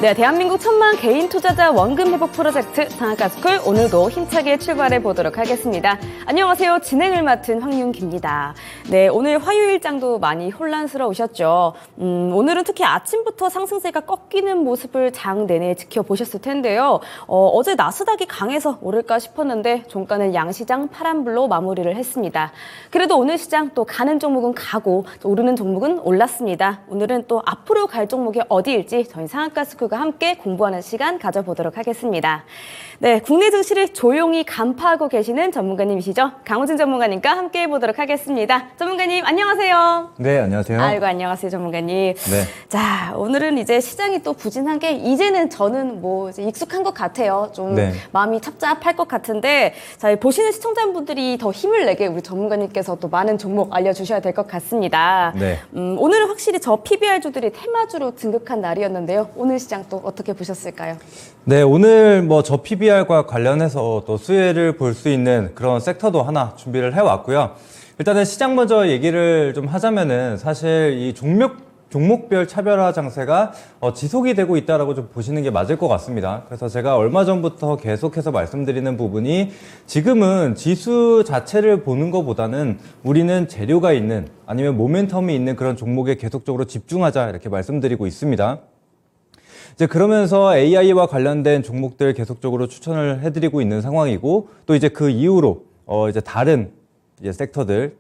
네, 대한민국 천만 개인 투자자 원금 회복 프로젝트 상한가스쿨 오늘도 힘차게 출발해 보도록 하겠습니다. 안녕하세요. 진행을 맡은 황윤기입니다. 네, 오늘 화요일장도 많이 혼란스러우셨죠. 오늘은 특히 아침부터 상승세가 꺾이는 모습을 장 내내 지켜보셨을 텐데요. 어제 나스닥이 강해서 오를까 싶었는데 종가는 양시장 파란불로 마무리를 했습니다. 그래도 오늘 시장 또 가는 종목은 가고 오르는 종목은 올랐습니다. 오늘은 또 앞으로 갈 종목이 어디일지 저희 상한가스쿨과 함께 공부하는 시간 가져보도록 하겠습니다. 네, 국내 증시를 조용히 간파하고 계시는 전문가님이시죠. 강호진 전문가님과 함께 해보도록 하겠습니다. 전문가님 안녕하세요. 네, 안녕하세요. 아이고, 안녕하세요, 전문가님. 네. 자, 오늘은 이제 시장이 또 부진한 게 이제는 저는 뭐 이제 익숙한 것 같아요. 좀 네. 마음이 착잡할 것 같은데, 자, 보시는 시청자분들이 더 힘을 내게 우리 전문가님께서 또 많은 종목 알려주셔야 될 것 같습니다. 네. 오늘은 확실히 저 PBR주들이 테마주로 등극한 날이었는데요. 오늘 시장 또 어떻게 보셨을까요? 네, 오늘 뭐 저 PBR과 관련해서 또 수혜를 볼 수 있는 그런 섹터도 하나 준비를 해왔고요. 일단은 시장 먼저 얘기를 좀 하자면은 사실 이 종목별 차별화 장세가 지속이 되고 있다라고 좀 보시는 게 맞을 것 같습니다. 그래서 제가 얼마 전부터 계속해서 말씀드리는 부분이 지금은 지수 자체를 보는 것보다는 우리는 재료가 있는 아니면 모멘텀이 있는 그런 종목에 계속적으로 집중하자 이렇게 말씀드리고 있습니다. 이제 그러면서 AI와 관련된 종목들 계속적으로 추천을 해드리고 있는 상황이고 또 이제 그 이후로 이제 다른 이제 섹터들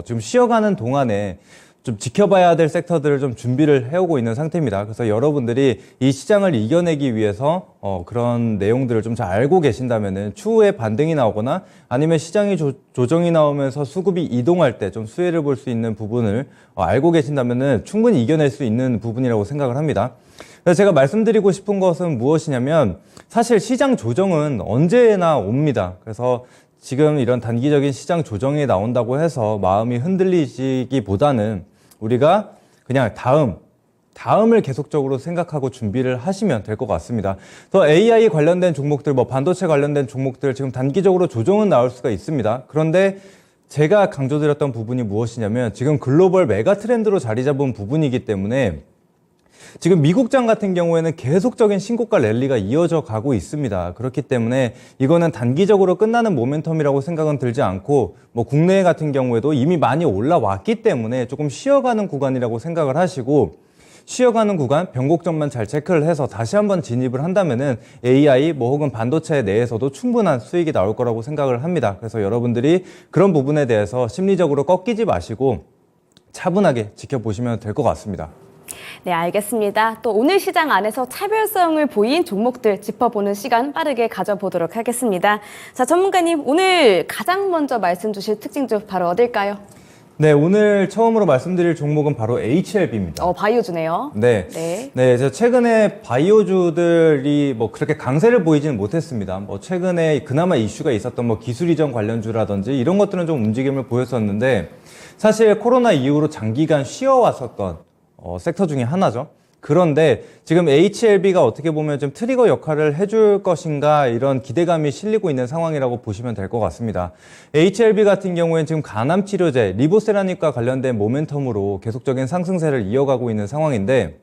좀 쉬어가는 동안에 좀 지켜봐야 될 섹터들을 좀 준비를 해오고 있는 상태입니다. 그래서 여러분들이 이 시장을 이겨내기 위해서 그런 내용들을 좀 잘 알고 계신다면은 추후에 반등이 나오거나 아니면 시장이 조정이 나오면서 수급이 이동할 때 좀 수혜를 볼 수 있는 부분을 알고 계신다면은 충분히 이겨낼 수 있는 부분이라고 생각을 합니다. 그래서 제가 말씀드리고 싶은 것은 무엇이냐면 사실 시장 조정은 언제나 옵니다. 그래서 지금 이런 단기적인 시장 조정이 나온다고 해서 마음이 흔들리시기보다는 우리가 그냥 다음을 계속적으로 생각하고 준비를 하시면 될 것 같습니다. 또 AI 관련된 종목들, 반도체 관련된 종목들 지금 단기적으로 조정은 나올 수가 있습니다. 그런데 제가 강조드렸던 부분이 무엇이냐면 지금 글로벌 메가 트렌드로 자리 잡은 부분이기 때문에 지금 미국장 같은 경우에는 계속적인 신고가 랠리가 이어져 가고 있습니다. 그렇기 때문에 이거는 단기적으로 끝나는 모멘텀이라고 생각은 들지 않고 국내 같은 경우에도 이미 많이 올라왔기 때문에 조금 쉬어가는 구간이라고 생각을 하시고 쉬어가는 구간, 변곡점만 잘 체크를 해서 다시 한번 진입을 한다면은 AI 혹은 반도체 내에서도 충분한 수익이 나올 거라고 생각을 합니다. 그래서 여러분들이 그런 부분에 대해서 심리적으로 꺾이지 마시고 차분하게 지켜보시면 될 것 같습니다. 네, 알겠습니다. 또 오늘 시장 안에서 차별성을 보인 종목들 짚어보는 시간 빠르게 가져보도록 하겠습니다. 자, 전문가님, 오늘 가장 먼저 말씀 주실 특징주 바로 어딜까요? 네, 오늘 처음으로 말씀드릴 종목은 바로 HLB입니다. 바이오주네요. 네. 제가 최근에 바이오주들이 그렇게 강세를 보이지는 못했습니다. 최근에 그나마 이슈가 있었던 기술 이전 관련주라든지 이런 것들은 좀 움직임을 보였었는데 사실 코로나 이후로 장기간 쉬어왔었던 섹터 중에 하나죠. 그런데 지금 HLB가 어떻게 보면 좀 트리거 역할을 해줄 것인가 이런 기대감이 실리고 있는 상황이라고 보시면 될 것 같습니다. HLB 같은 경우에는 지금 간암 치료제 리보세라닙과 관련된 모멘텀으로 계속적인 상승세를 이어가고 있는 상황인데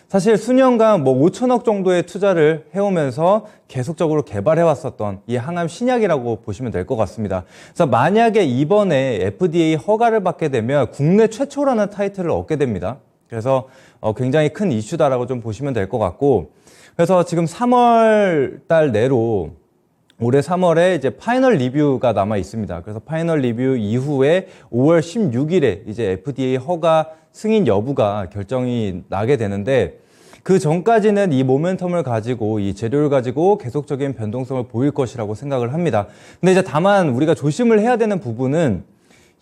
사실 수년간 5천억 정도의 투자를 해오면서 계속적으로 개발해왔었던 이 항암 신약이라고 보시면 될 것 같습니다. 그래서 만약에 이번에 FDA 허가를 받게 되면 국내 최초라는 타이틀을 얻게 됩니다. 그래서 굉장히 큰 이슈다라고 좀 보시면 될 것 같고 그래서 지금 3월 달 내로 올해 3월에 이제 파이널 리뷰가 남아 있습니다. 그래서 파이널 리뷰 이후에 5월 16일에 이제 FDA 허가 승인 여부가 결정이 나게 되는데 그 전까지는 이 모멘텀을 가지고 이 재료를 가지고 계속적인 변동성을 보일 것이라고 생각을 합니다. 근데 이제 다만 우리가 조심을 해야 되는 부분은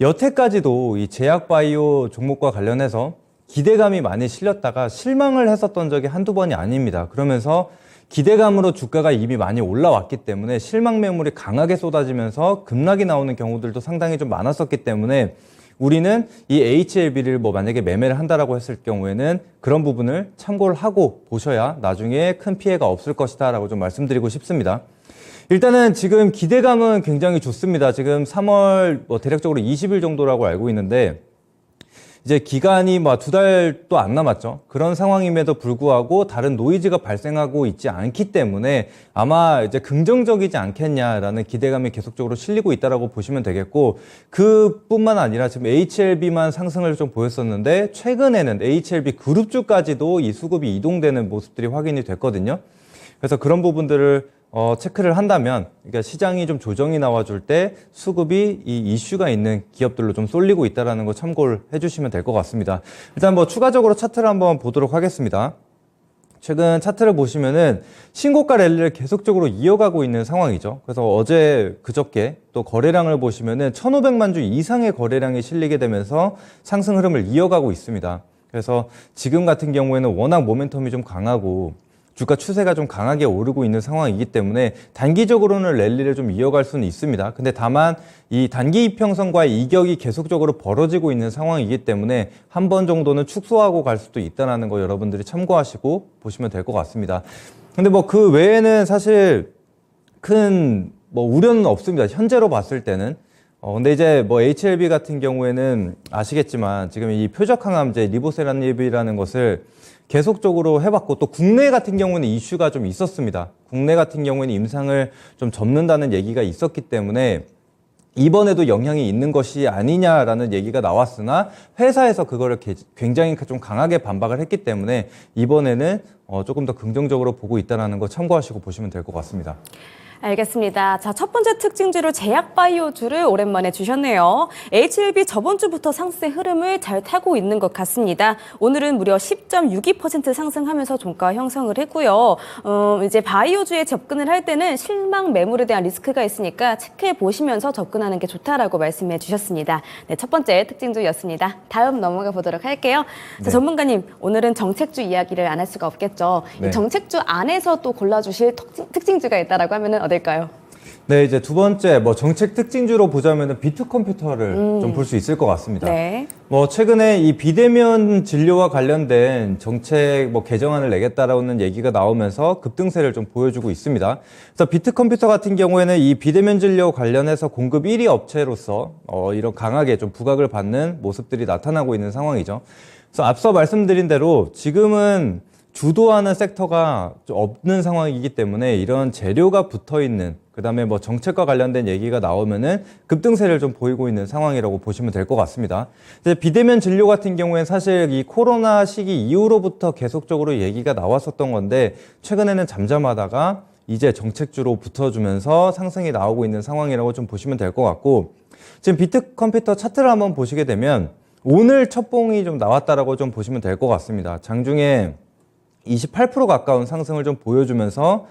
여태까지도 이 제약바이오 종목과 관련해서 기대감이 많이 실렸다가 실망을 했었던 적이 한두 번이 아닙니다. 그러면서 기대감으로 주가가 이미 많이 올라왔기 때문에 실망 매물이 강하게 쏟아지면서 급락이 나오는 경우들도 상당히 좀 많았었기 때문에 우리는 이 HLB를 만약에 매매를 한다라고 했을 경우에는 그런 부분을 참고를 하고 보셔야 나중에 큰 피해가 없을 것이다 라고 좀 말씀드리고 싶습니다. 일단은 지금 기대감은 굉장히 좋습니다. 지금 3월 대략적으로 20일 정도라고 알고 있는데 이제 기간이 뭐 2달도 안 남았죠. 그런 상황임에도 불구하고 다른 노이즈가 발생하고 있지 않기 때문에 아마 이제 긍정적이지 않겠냐라는 기대감이 계속적으로 실리고 있다라고 보시면 되겠고, 그뿐만 아니라 지금 HLB만 상승을 좀 보였었는데 최근에는 HLB 그룹주까지도 이 수급이 이동되는 모습들이 확인이 됐거든요. 그래서 그런 부분들을 체크를 한다면, 그러니까 시장이 좀 조정이 나와줄 때 수급이 이 이슈가 있는 기업들로 좀 쏠리고 있다는 거 참고를 해주시면 될 것 같습니다. 일단 뭐 추가적으로 차트를 한번 보도록 하겠습니다. 최근 차트를 보시면은 신고가 랠리를 계속적으로 이어가고 있는 상황이죠. 그래서 어제 그저께 또 거래량을 보시면은 1,500만 주 이상의 거래량이 실리게 되면서 상승 흐름을 이어가고 있습니다. 그래서 지금 같은 경우에는 워낙 모멘텀이 좀 강하고 주가 추세가 좀 강하게 오르고 있는 상황이기 때문에 단기적으로는 랠리를 좀 이어갈 수는 있습니다. 근데 다만 이 단기 이평선과의 이격이 계속적으로 벌어지고 있는 상황이기 때문에 한 번 정도는 축소하고 갈 수도 있다는 거 여러분들이 참고하시고 보시면 될 것 같습니다. 근데 뭐 그 외에는 사실 큰 뭐 우려는 없습니다. 현재로 봤을 때는. 근데 이제 뭐 HLB 같은 경우에는 아시겠지만 지금 이 표적 항암제 리보세라닙이라는 것을 계속적으로 해봤고, 또 국내 같은 경우는 이슈가 좀 있었습니다. 국내 같은 경우에는 임상을 좀 접는다는 얘기가 있었기 때문에 이번에도 영향이 있는 것이 아니냐라는 얘기가 나왔으나 회사에서 그거를 굉장히 좀 강하게 반박을 했기 때문에 이번에는 조금 더 긍정적으로 보고 있다는 거 참고하시고 보시면 될 것 같습니다. 알겠습니다. 자, 첫 번째 특징주로 제약바이오주를 오랜만에 주셨네요. HLB 저번 주부터 상승의 흐름을 잘 타고 있는 것 같습니다. 오늘은 무려 10.62% 상승하면서 종가 형성을 했고요. 이제 바이오주에 접근을 할 때는 실망 매물에 대한 리스크가 있으니까 체크해 보시면서 접근하는 게 좋다라고 말씀해 주셨습니다. 네, 첫 번째 특징주였습니다. 다음 넘어가 보도록 할게요. 자, 네. 전문가님, 오늘은 정책주 이야기를 안 할 수가 없겠죠. 네. 이 정책주 안에서 또 골라주실 특징주가 있다라고 하면은 어딜까요? 네, 이제 두 번째 뭐 정책 특징주로 보자면은 비트컴퓨터를 좀 볼 수 있을 것 같습니다. 네. 뭐 최근에 이 비대면 진료와 관련된 정책 뭐 개정안을 내겠다라는 얘기가 나오면서 급등세를 좀 보여주고 있습니다. 그래서 비트컴퓨터 같은 경우에는 이 비대면 진료 관련해서 공급 1위 업체로서 이런 강하게 좀 부각을 받는 모습들이 나타나고 있는 상황이죠. 그래서 앞서 말씀드린 대로 지금은 주도하는 섹터가 좀 없는 상황이기 때문에 이런 재료가 붙어 있는, 그 다음에 뭐 정책과 관련된 얘기가 나오면은 급등세를 좀 보이고 있는 상황이라고 보시면 될 것 같습니다. 비대면 진료 같은 경우에는 사실 이 코로나 시기 이후로부터 계속적으로 얘기가 나왔었던 건데 최근에는 잠잠하다가 이제 정책주로 붙어주면서 상승이 나오고 있는 상황이라고 좀 보시면 될 것 같고, 지금 비트컴퓨터 차트를 한번 보시게 되면 오늘 첫 봉이 좀 나왔다라고 좀 보시면 될 것 같습니다. 장중에 28% 가까운 상승을 좀 보여주면서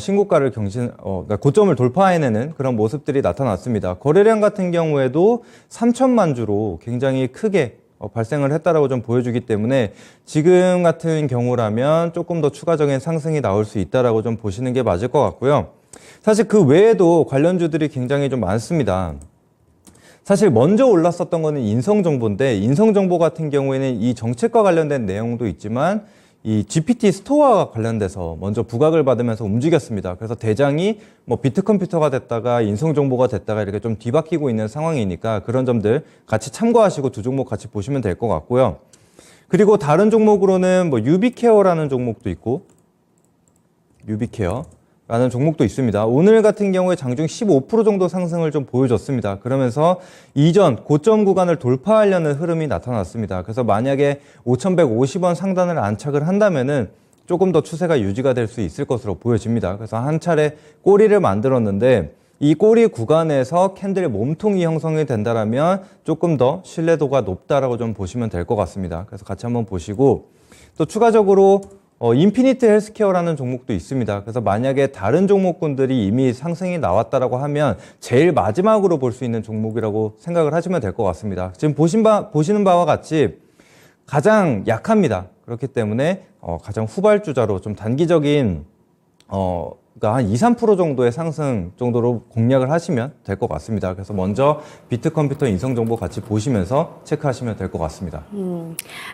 신고가를 그러니까 고점을 돌파해내는 그런 모습들이 나타났습니다. 거래량 같은 경우에도 3천만 주로 굉장히 크게 발생을 했다라고 좀 보여주기 때문에 지금 같은 경우라면 조금 더 추가적인 상승이 나올 수 있다라고 좀 보시는 게 맞을 것 같고요. 사실 그 외에도 관련주들이 굉장히 좀 많습니다. 사실 먼저 올랐었던 거는 인성정보인데, 인성정보 같은 경우에는 이 정책과 관련된 내용도 있지만 이 GPT 스토어와 관련돼서 먼저 부각을 받으면서 움직였습니다. 그래서 대장이 뭐 비트컴퓨터가 됐다가 인성정보가 됐다가 이렇게 좀 뒤바뀌고 있는 상황이니까 그런 점들 같이 참고하시고 두 종목 같이 보시면 될 것 같고요. 그리고 다른 종목으로는 뭐 유비케어라는 종목도 있고, 유비케어라는 종목도 있습니다. 오늘 같은 경우에 장중 15% 정도 상승을 좀 보여줬습니다. 그러면서 이전 고점 구간을 돌파하려는 흐름이 나타났습니다. 그래서 만약에 5,150원 상단을 안착을 한다면은 조금 더 추세가 유지가 될 수 있을 것으로 보여집니다. 그래서 한 차례 꼬리를 만들었는데 이 꼬리 구간에서 캔들 몸통이 형성이 된다라면 조금 더 신뢰도가 높다라고 좀 보시면 될 것 같습니다. 그래서 같이 한번 보시고, 또 추가적으로 인피니트 헬스케어라는 종목도 있습니다. 그래서 만약에 다른 종목군들이 이미 상승이 나왔다라고 하면 제일 마지막으로 볼 수 있는 종목이라고 생각을 하시면 될 것 같습니다. 지금 보시는 바와 같이 가장 약합니다. 그렇기 때문에 가장 후발주자로 좀 단기적인 그러니까 주가 한 2~3% 정도의 상승 정도로 공략을 하시면 될 것 같습니다. 그래서 먼저 비트컴퓨터 인성정보 같이 보시면서 체크하시면 될 것 같습니다.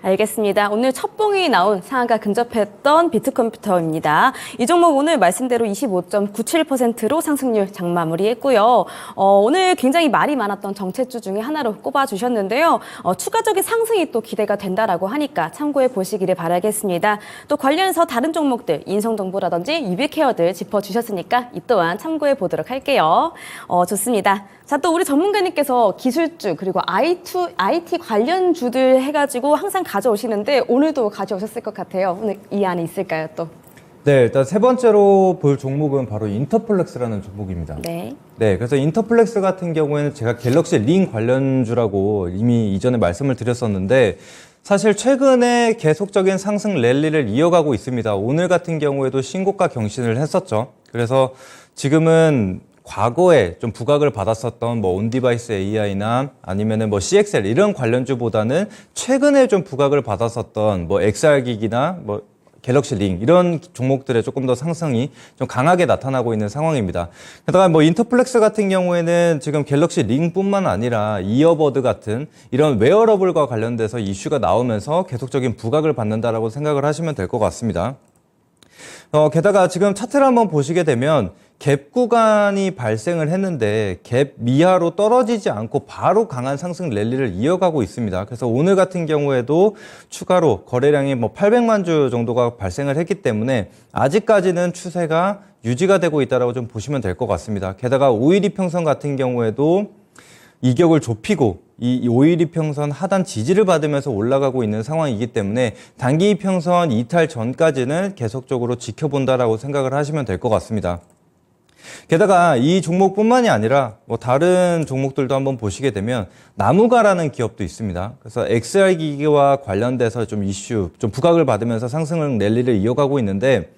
알겠습니다. 오늘 첫 봉이 나온 상한가 근접했던 비트컴퓨터입니다. 이 종목 오늘 말씀대로 25.97%로 상승률 장 마무리했고요. 오늘 굉장히 말이 많았던 정체주 중에 하나로 꼽아주셨는데요. 추가적인 상승이 또 기대가 된다라고 하니까 참고해 보시기를 바라겠습니다. 또 관련해서 다른 종목들, 인성정보라든지 유비케어들 짚어주셨으니까 이 또한 참고해 보도록 할게요. 좋습니다. 자, 또 우리 전문가님께서 기술주 그리고 IT 관련주들 해가지고 항상 가져오시는데 오늘도 가져오셨을 것 같아요. 오늘 이 안에 있을까요, 또? 네, 일단 세 번째로 볼 종목은 바로 인터플렉스라는 종목입니다. 네. 네, 그래서 인터플렉스 같은 경우에는 제가 갤럭시 링 관련주라고 이미 이전에 말씀을 드렸었는데 사실 최근에 계속적인 상승 랠리를 이어가고 있습니다. 오늘 같은 경우에도 신고가 경신을 했었죠. 그래서 지금은 과거에 좀 부각을 받았었던 뭐 온디바이스 AI나 아니면은 뭐 CXL 이런 관련주보다는 최근에 좀 부각을 받았었던 뭐 XR기기나 뭐 갤럭시 링 이런 종목들의 조금 더 상승이 좀 강하게 나타나고 있는 상황입니다. 게다가 뭐 인터플렉스 같은 경우에는 지금 갤럭시 링뿐만 아니라 이어버드 같은 이런 웨어러블과 관련돼서 이슈가 나오면서 계속적인 부각을 받는다라고 생각을 하시면 될 것 같습니다. 게다가 지금 차트를 한번 보시게 되면 갭 구간이 발생을 했는데 갭 미하로 떨어지지 않고 바로 강한 상승 랠리를 이어가고 있습니다. 그래서 오늘 같은 경우에도 추가로 거래량이 뭐 800만 주 정도가 발생을 했기 때문에 아직까지는 추세가 유지가 되고 있다라고 좀 보시면 될 것 같습니다. 게다가 5일 이평선 같은 경우에도 이격을 좁히고 이 5일 이평선 하단 지지를 받으면서 올라가고 있는 상황이기 때문에 단기 이평선 이탈 전까지는 계속적으로 지켜본다라고 생각을 하시면 될 것 같습니다. 게다가 이 종목뿐만이 아니라 뭐 다른 종목들도 한번 보시게 되면 나무가라는 기업도 있습니다. 그래서 XR 기기와 관련돼서 좀 이슈, 좀 부각을 받으면서 상승 랠리를 이어가고 있는데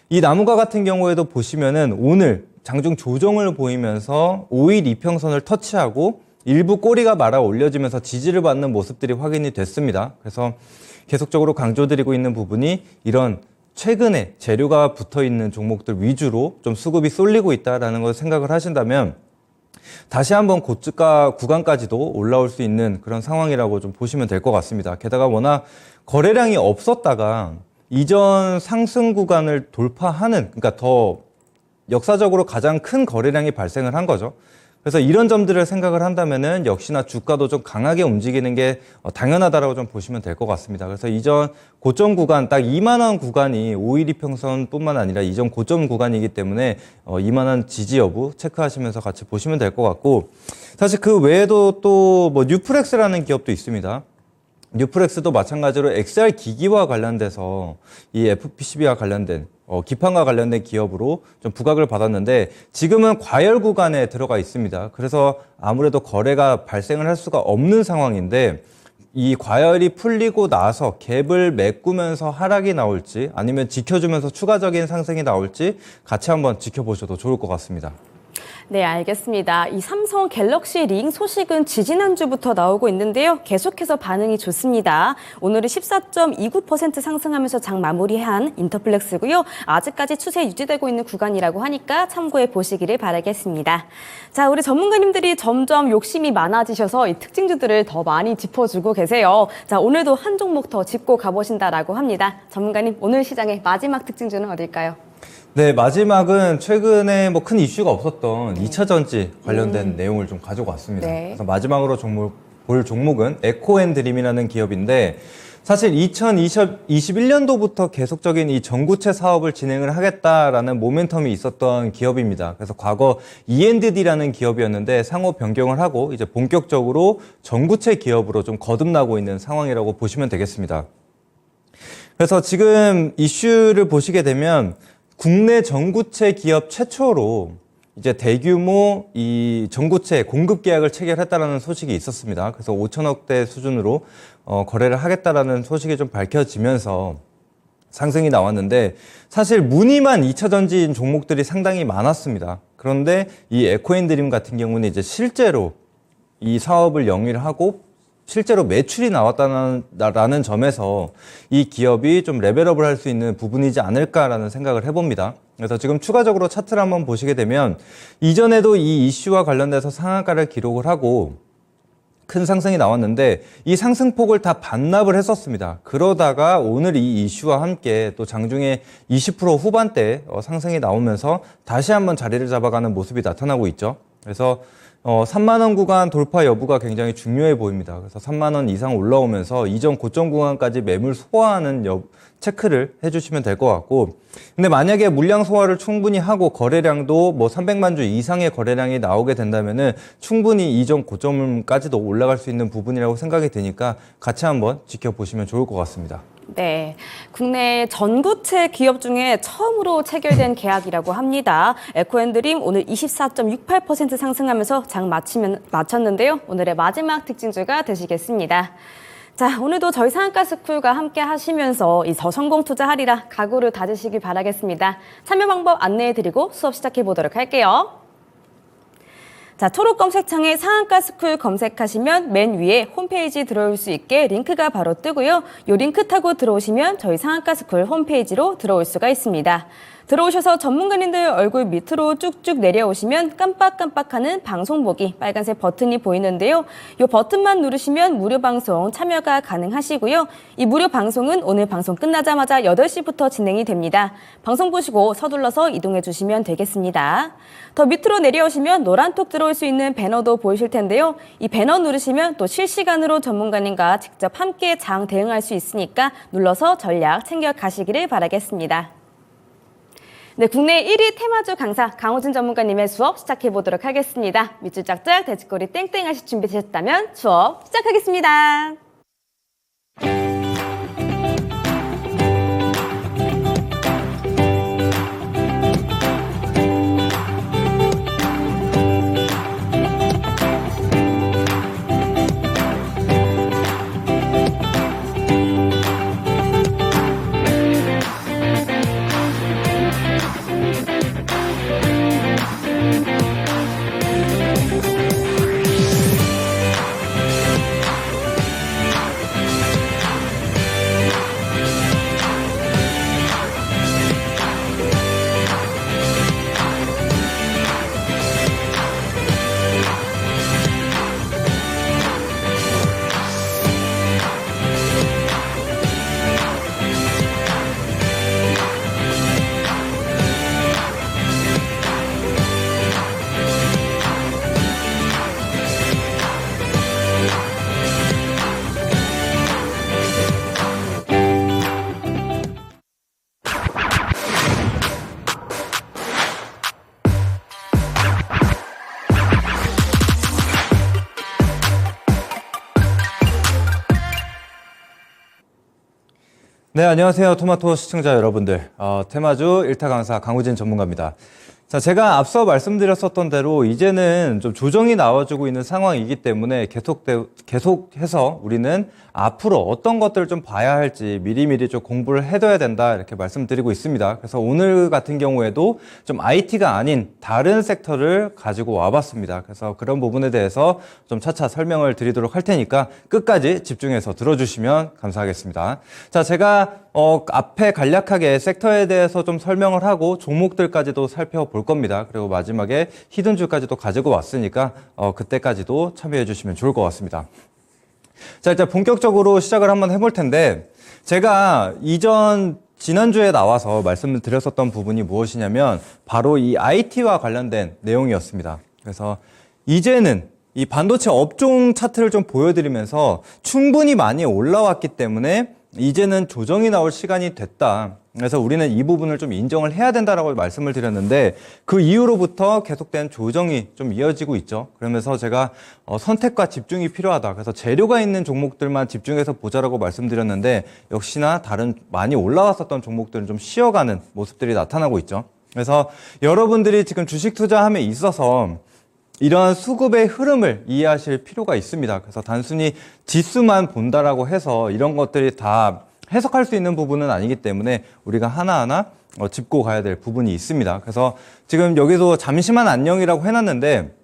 이 나무가 같은 경우에도 보시면은 오늘 장중 조정을 보이면서 5일 이평선을 터치하고 일부 꼬리가 말아 올려지면서 지지를 받는 모습들이 확인이 됐습니다. 그래서 계속적으로 강조드리고 있는 부분이 이런 최근에 재료가 붙어 있는 종목들 위주로 좀 수급이 쏠리고 있다라는 걸 생각을 하신다면 다시 한번 고가 구간까지도 올라올 수 있는 그런 상황이라고 좀 보시면 될 것 같습니다. 게다가 워낙 거래량이 없었다가 이전 상승 구간을 돌파하는, 그러니까 더 역사적으로 가장 큰 거래량이 발생을 한 거죠. 그래서 이런 점들을 생각을 한다면은 역시나 주가도 좀 강하게 움직이는 게 당연하다라고 좀 보시면 될 것 같습니다. 그래서 이전 고점 구간 딱 2만 원 구간이 5일 이평선뿐만 아니라 이전 고점 구간이기 때문에 2만 원 지지 여부 체크하시면서 같이 보시면 될 것 같고 사실 그 외에도 또 뭐 뉴프렉스라는 기업도 있습니다. 뉴프렉스도 마찬가지로 XR 기기와 관련돼서 이 FPCB와 관련된 기판과 관련된 기업으로 좀 부각을 받았는데 지금은 과열 구간에 들어가 있습니다. 그래서 아무래도 거래가 발생을 할 수가 없는 상황인데 이 과열이 풀리고 나서 갭을 메꾸면서 하락이 나올지 아니면 지켜주면서 추가적인 상승이 나올지 같이 한번 지켜보셔도 좋을 것 같습니다. 네, 알겠습니다. 이 삼성 갤럭시 링 소식은 지지난주부터 나오고 있는데요. 계속해서 반응이 좋습니다. 오늘은 14.29% 상승하면서 장 마무리한 인터플렉스고요. 아직까지 추세 유지되고 있는 구간이라고 하니까 참고해 보시기를 바라겠습니다. 자, 우리 전문가님들이 점점 욕심이 많아지셔서 이 특징주들을 더 많이 짚어주고 계세요. 자, 오늘도 한 종목 더 짚고 가보신다라고 합니다. 전문가님, 오늘 시장의 마지막 특징주는 어딜까요? 네, 마지막은 최근에 뭐 큰 이슈가 없었던 2차 전지 관련된 내용을 좀 가지고 왔습니다. 네. 그래서 마지막으로 볼 종목은 에코앤드림이라는 기업인데 사실 2021년도부터 계속적인 이 전구체 사업을 진행을 하겠다라는 모멘텀이 있었던 기업입니다. 그래서 과거 E&D라는 기업이었는데 상호 변경을 하고 이제 본격적으로 전구체 기업으로 좀 거듭나고 있는 상황이라고 보시면 되겠습니다. 그래서 지금 이슈를 보시게 되면 국내 전구체 기업 최초로 이제 대규모 이 전구체 공급 계약을 체결했다라는 소식이 있었습니다. 그래서 5천억대 수준으로 거래를 하겠다라는 소식이 좀 밝혀지면서 상승이 나왔는데 사실 무늬만 2차 전지인 종목들이 상당히 많았습니다. 그런데 이 에코앤드림 같은 경우는 이제 실제로 이 사업을 영위를 하고 실제로 매출이 나왔다는 점에서 이 기업이 좀 레벨업을 할 수 있는 부분이지 않을까라는 생각을 해봅니다. 그래서 지금 추가적으로 차트를 한번 보시게 되면 이전에도 이 이슈와 관련돼서 상한가를 기록을 하고 큰 상승이 나왔는데 이 상승폭을 다 반납을 했었습니다. 그러다가 오늘 이 이슈와 함께 또 장중에 20% 후반대 상승이 나오면서 다시 한번 자리를 잡아가는 모습이 나타나고 있죠. 그래서 3만 원 구간 돌파 여부가 굉장히 중요해 보입니다. 그래서 3만 원 이상 올라오면서 이전 고점 구간까지 매물 소화하는 체크를 해주시면 될 것 같고, 근데 만약에 물량 소화를 충분히 하고 거래량도 뭐 300만 주 이상의 거래량이 나오게 된다면은 충분히 이전 고점까지도 올라갈 수 있는 부분이라고 생각이 되니까 같이 한번 지켜보시면 좋을 것 같습니다. 네, 국내 전고체 기업 중에 처음으로 체결된 계약이라고 합니다. 에코앤드림 오늘 24.68% 상승하면서 장 마쳤는데요. 오늘의 마지막 특징주가 되시겠습니다. 자, 오늘도 저희 상한가 스쿨과 함께 하시면서 이 저성공 투자하리라 각오를 다지시길 바라겠습니다. 참여 방법 안내해드리고 수업 시작해 보도록 할게요. 자, 초록 검색창에 상한가 스쿨 검색하시면 맨 위에 홈페이지 들어올 수 있게 링크가 바로 뜨고요. 이 링크 타고 들어오시면 저희 상한가 스쿨 홈페이지로 들어올 수가 있습니다. 들어오셔서 전문가님들 얼굴 밑으로 쭉쭉 내려오시면 깜빡깜빡하는 방송 보기 빨간색 버튼이 보이는데요. 이 버튼만 누르시면 무료 방송 참여가 가능하시고요. 이 무료 방송은 오늘 방송 끝나자마자 8시부터 진행이 됩니다. 방송 보시고 서둘러서 이동해 주시면 되겠습니다. 더 밑으로 내려오시면 노란 톡 들어올 수 있는 배너도 보이실 텐데요. 이 배너 누르시면 또 실시간으로 전문가님과 직접 함께 장 대응할 수 있으니까 눌러서 전략 챙겨 가시기를 바라겠습니다. 네, 국내 1위 테마주 강사 강호진 전문가님의 수업 시작해 보도록 하겠습니다. 밑줄 짝짝 돼지꼬리 땡땡 하실 준비 되셨다면 수업 시작하겠습니다. 네, 안녕하세요. 토마토 시청자 여러분들. 테마주 1타 강사 강우진 전문가입니다. 자, 제가 앞서 말씀드렸었던 대로 이제는 좀 조정이 나와주고 있는 상황이기 때문에 계속해서 우리는 앞으로 어떤 것들을 좀 봐야 할지 미리미리 좀 공부를 해둬야 된다 이렇게 말씀드리고 있습니다. 그래서 오늘 같은 경우에도 좀 IT가 아닌 다른 섹터를 가지고 와봤습니다. 그래서 그런 부분에 대해서 좀 차차 설명을 드리도록 할 테니까 끝까지 집중해서 들어주시면 감사하겠습니다. 자, 제가 앞에 간략하게 섹터에 대해서 좀 설명을 하고 종목들까지도 살펴볼 겁니다. 그리고 마지막에 히든주까지도 가지고 왔으니까 그때까지도 참여해 주시면 좋을 것 같습니다. 자, 일단 본격적으로 시작을 한번 해볼 텐데 제가 지난주에 나와서 말씀을 드렸었던 부분이 무엇이냐면 바로 이 IT와 관련된 내용이었습니다. 그래서 이제는 이 반도체 업종 차트를 좀 보여드리면서 충분히 많이 올라왔기 때문에 이제는 조정이 나올 시간이 됐다. 그래서 우리는 이 부분을 좀 인정을 해야 된다라고 말씀을 드렸는데 그 이후로부터 계속된 조정이 좀 이어지고 있죠. 그러면서 제가 선택과 집중이 필요하다. 그래서 재료가 있는 종목들만 집중해서 보자라고 말씀드렸는데 역시나 다른 많이 올라왔었던 종목들은 좀 쉬어가는 모습들이 나타나고 있죠. 그래서 여러분들이 지금 주식 투자함에 있어서 이러한 수급의 흐름을 이해하실 필요가 있습니다. 그래서 단순히 지수만 본다라고 해서 이런 것들이 다 해석할 수 있는 부분은 아니기 때문에 우리가 하나하나 짚고 가야 될 부분이 있습니다. 그래서 지금 여기서 잠시만 안녕이라고 해놨는데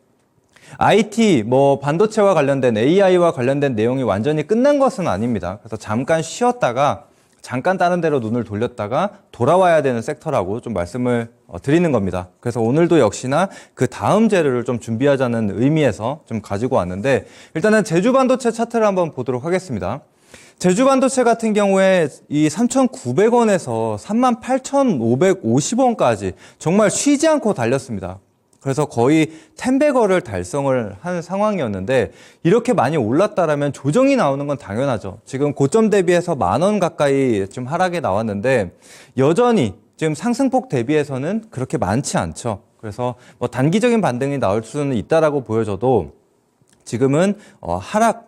IT, 뭐 반도체와 관련된 AI와 관련된 내용이 완전히 끝난 것은 아닙니다. 그래서 잠깐 쉬었다가 잠깐 다른 데로 눈을 돌렸다가 돌아와야 되는 섹터라고 좀 말씀을 드리는 겁니다. 그래서 오늘도 역시나 그 다음 재료를 좀 준비하자는 의미에서 좀 가지고 왔는데, 일단은 제주 반도체 차트를 한번 보도록 하겠습니다. 제주 반도체 같은 경우에 이 3,900원에서 38,550원까지 정말 쉬지 않고 달렸습니다. 그래서 거의 10배거를 달성을 한 상황이었는데, 이렇게 많이 올랐다라면 조정이 나오는 건 당연하죠. 지금 고점 대비해서 10,000원 가까이 좀 하락이 나왔는데, 여전히 지금 상승폭 대비해서는 그렇게 많지 않죠. 그래서 뭐 단기적인 반등이 나올 수는 있다라고 보여져도 지금은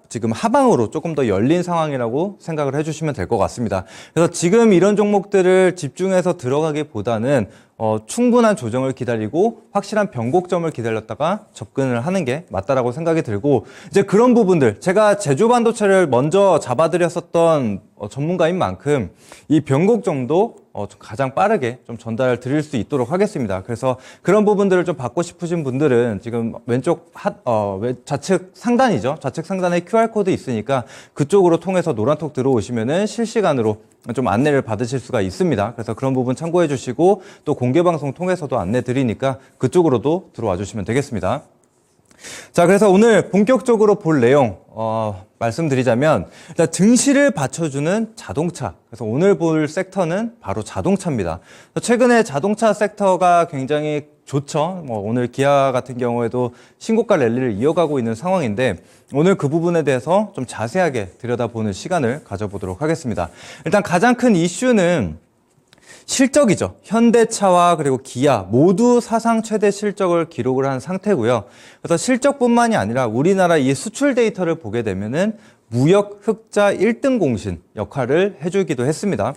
지금 하방으로 조금 더 열린 상황이라고 생각을 해주시면 될 것 같습니다. 그래서 지금 이런 종목들을 집중해서 들어가기보다는 충분한 조정을 기다리고 확실한 변곡점을 기다렸다가 접근을 하는 게 맞다라고 생각이 들고, 이제 그런 부분들, 제가 제주 반도체를 먼저 잡아드렸었던 전문가인 만큼 이 변곡점도 가장 빠르게 좀 전달 드릴 수 있도록 하겠습니다. 그래서 그런 부분들을 좀 받고 싶으신 분들은 지금 왼쪽 좌측 상단이죠. 좌측 상단에 QR코드 있으니까 그쪽으로 통해서 노란톡 들어오시면은 실시간으로 좀 안내를 받으실 수가 있습니다. 그래서 그런 부분 참고해 주시고, 또 공개 방송 통해서도 안내 드리니까 그쪽으로도 들어와 주시면 되겠습니다. 자, 그래서 오늘 본격적으로 볼 내용 말씀드리자면, 일단 증시를 받쳐주는 자동차. 그래서 오늘 볼 섹터는 바로 자동차입니다. 최근에 자동차 섹터가 굉장히 좋죠. 뭐 오늘 기아 같은 경우에도 신고가 랠리를 이어가고 있는 상황인데, 오늘 그 부분에 대해서 좀 자세하게 들여다보는 시간을 가져보도록 하겠습니다. 일단 가장 큰 이슈는 실적이죠. 현대차와 그리고 기아 모두 사상 최대 실적을 기록을 한 상태고요. 그래서 실적뿐만이 아니라 우리나라 이 수출 데이터를 보게 되면은 무역 흑자 1등 공신 역할을 해주기도 했습니다.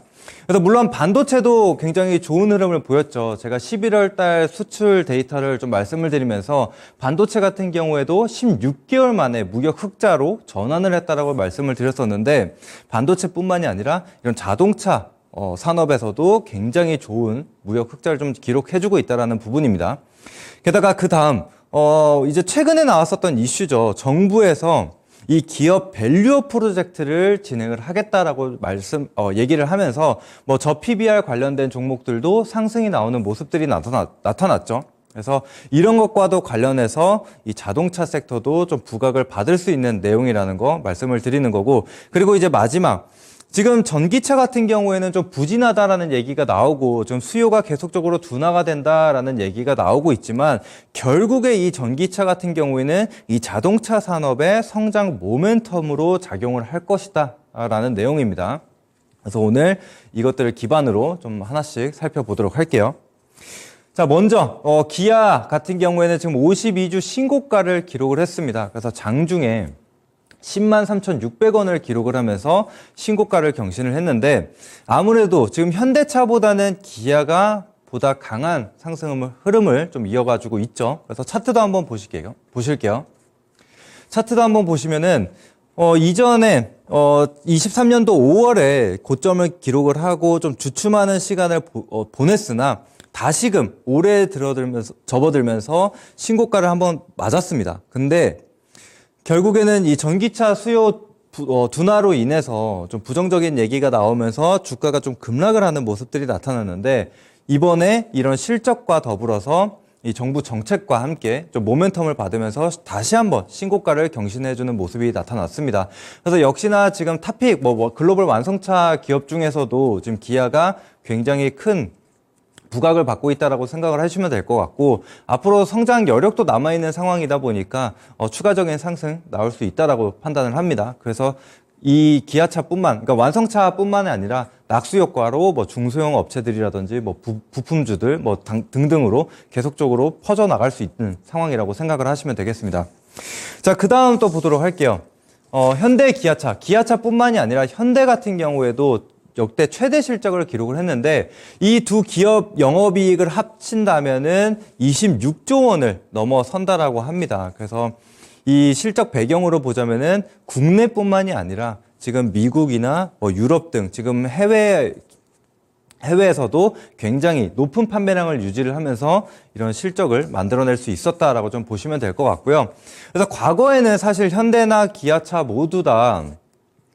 그래서 물론 반도체도 굉장히 좋은 흐름을 보였죠. 제가 11월 달 수출 데이터를 좀 말씀을 드리면서 반도체 같은 경우에도 16개월 만에 무역 흑자로 전환을 했다라고 말씀을 드렸었는데, 반도체뿐만이 아니라 이런 자동차 산업에서도 굉장히 좋은 무역 흑자를 좀 기록해주고 있다는 부분입니다. 게다가 그 다음 이제 최근에 나왔었던 이슈죠. 정부에서 이 기업 밸류업 프로젝트를 진행을 하겠다라고 얘기를 하면서 뭐 저 PBR 관련된 종목들도 상승이 나오는 모습들이 나타났죠. 그래서 이런 것과도 관련해서 이 자동차 섹터도 좀 부각을 받을 수 있는 내용이라는 거 말씀을 드리는 거고, 그리고 이제 마지막, 지금 전기차 같은 경우에는 좀 부진하다라는 얘기가 나오고 좀 수요가 계속적으로 둔화가 된다라는 얘기가 나오고 있지만, 결국에 이 전기차 같은 경우에는 이 자동차 산업의 성장 모멘텀으로 작용을 할 것이다 라는 내용입니다. 그래서 오늘 이것들을 기반으로 좀 하나씩 살펴보도록 할게요. 자, 먼저 기아 같은 경우에는 지금 52주 신고가를 기록을 했습니다. 그래서 장중에 103,600원을 기록을 하면서 신고가를 경신을 했는데, 아무래도 지금 현대차보다는 기아가 보다 강한 상승 흐름을 좀 이어가지고 있죠. 그래서 차트도 한번 보실게요. 차트도 한번 보시면은 이전에 23년도 5월에 고점을 기록을 하고 좀 주춤하는 시간을 보냈으나 다시금 올해 접어들면서 신고가를 한번 맞았습니다. 근데 결국에는 이 전기차 수요 둔화로 인해서 좀 부정적인 얘기가 나오면서 주가가 좀 급락을 하는 모습들이 나타났는데, 이번에 이런 실적과 더불어서 이 정부 정책과 함께 좀 모멘텀을 받으면서 다시 한번 신고가를 경신해주는 모습이 나타났습니다. 그래서 역시나 지금 탑픽 글로벌 완성차 기업 중에서도 지금 기아가 굉장히 큰 부각을 받고 있다라고 생각을 하시면 될 것 같고, 앞으로 성장 여력도 남아있는 상황이다 보니까 추가적인 상승 나올 수 있다라고 판단을 합니다. 그래서 이 그러니까 완성차뿐만이 아니라 낙수 효과로 뭐 중소형 업체들이라든지 뭐 부품주들 뭐 등등으로 계속적으로 퍼져 나갈 수 있는 상황이라고 생각을 하시면 되겠습니다. 자, 그 다음 또 보도록 할게요. 현대 기아차뿐만이 아니라 현대 같은 경우에도 역대 최대 실적을 기록을 했는데, 이 두 기업 영업이익을 합친다면은 26조 원을 넘어선다라고 합니다. 그래서 이 실적 배경으로 보자면은 국내뿐만이 아니라 지금 미국이나 유럽 등 지금 해외 해외에서도 굉장히 높은 판매량을 유지를 하면서 이런 실적을 만들어낼 수 있었다라고 좀 보시면 될 것 같고요. 그래서 과거에는 사실 현대나 기아차 모두 다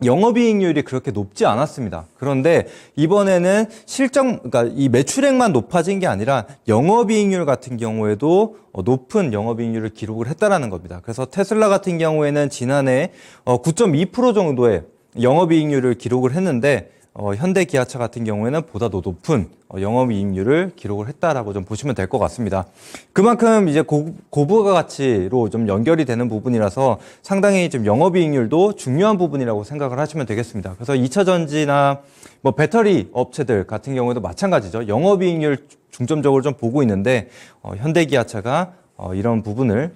영업이익률이 그렇게 높지 않았습니다. 그런데 이번에는 그러니까 이 매출액만 높아진 게 아니라 영업이익률 같은 경우에도 높은 영업이익률을 기록을 했다라는 겁니다. 그래서 테슬라 같은 경우에는 지난해 9.2% 정도의 영업이익률을 기록을 했는데 현대 기아차 같은 경우에는 보다 더 높은 영업이익률을 기록을 했다라고 좀 보시면 될 것 같습니다. 그만큼 이제 고부가가치로 좀 연결이 되는 부분이라서 상당히 좀 영업이익률도 중요한 부분이라고 생각을 하시면 되겠습니다. 그래서 2차 전지나 뭐 배터리 업체들 같은 경우에도 마찬가지죠. 영업이익률 중점적으로 좀 보고 있는데 현대 기아차가 이런 부분을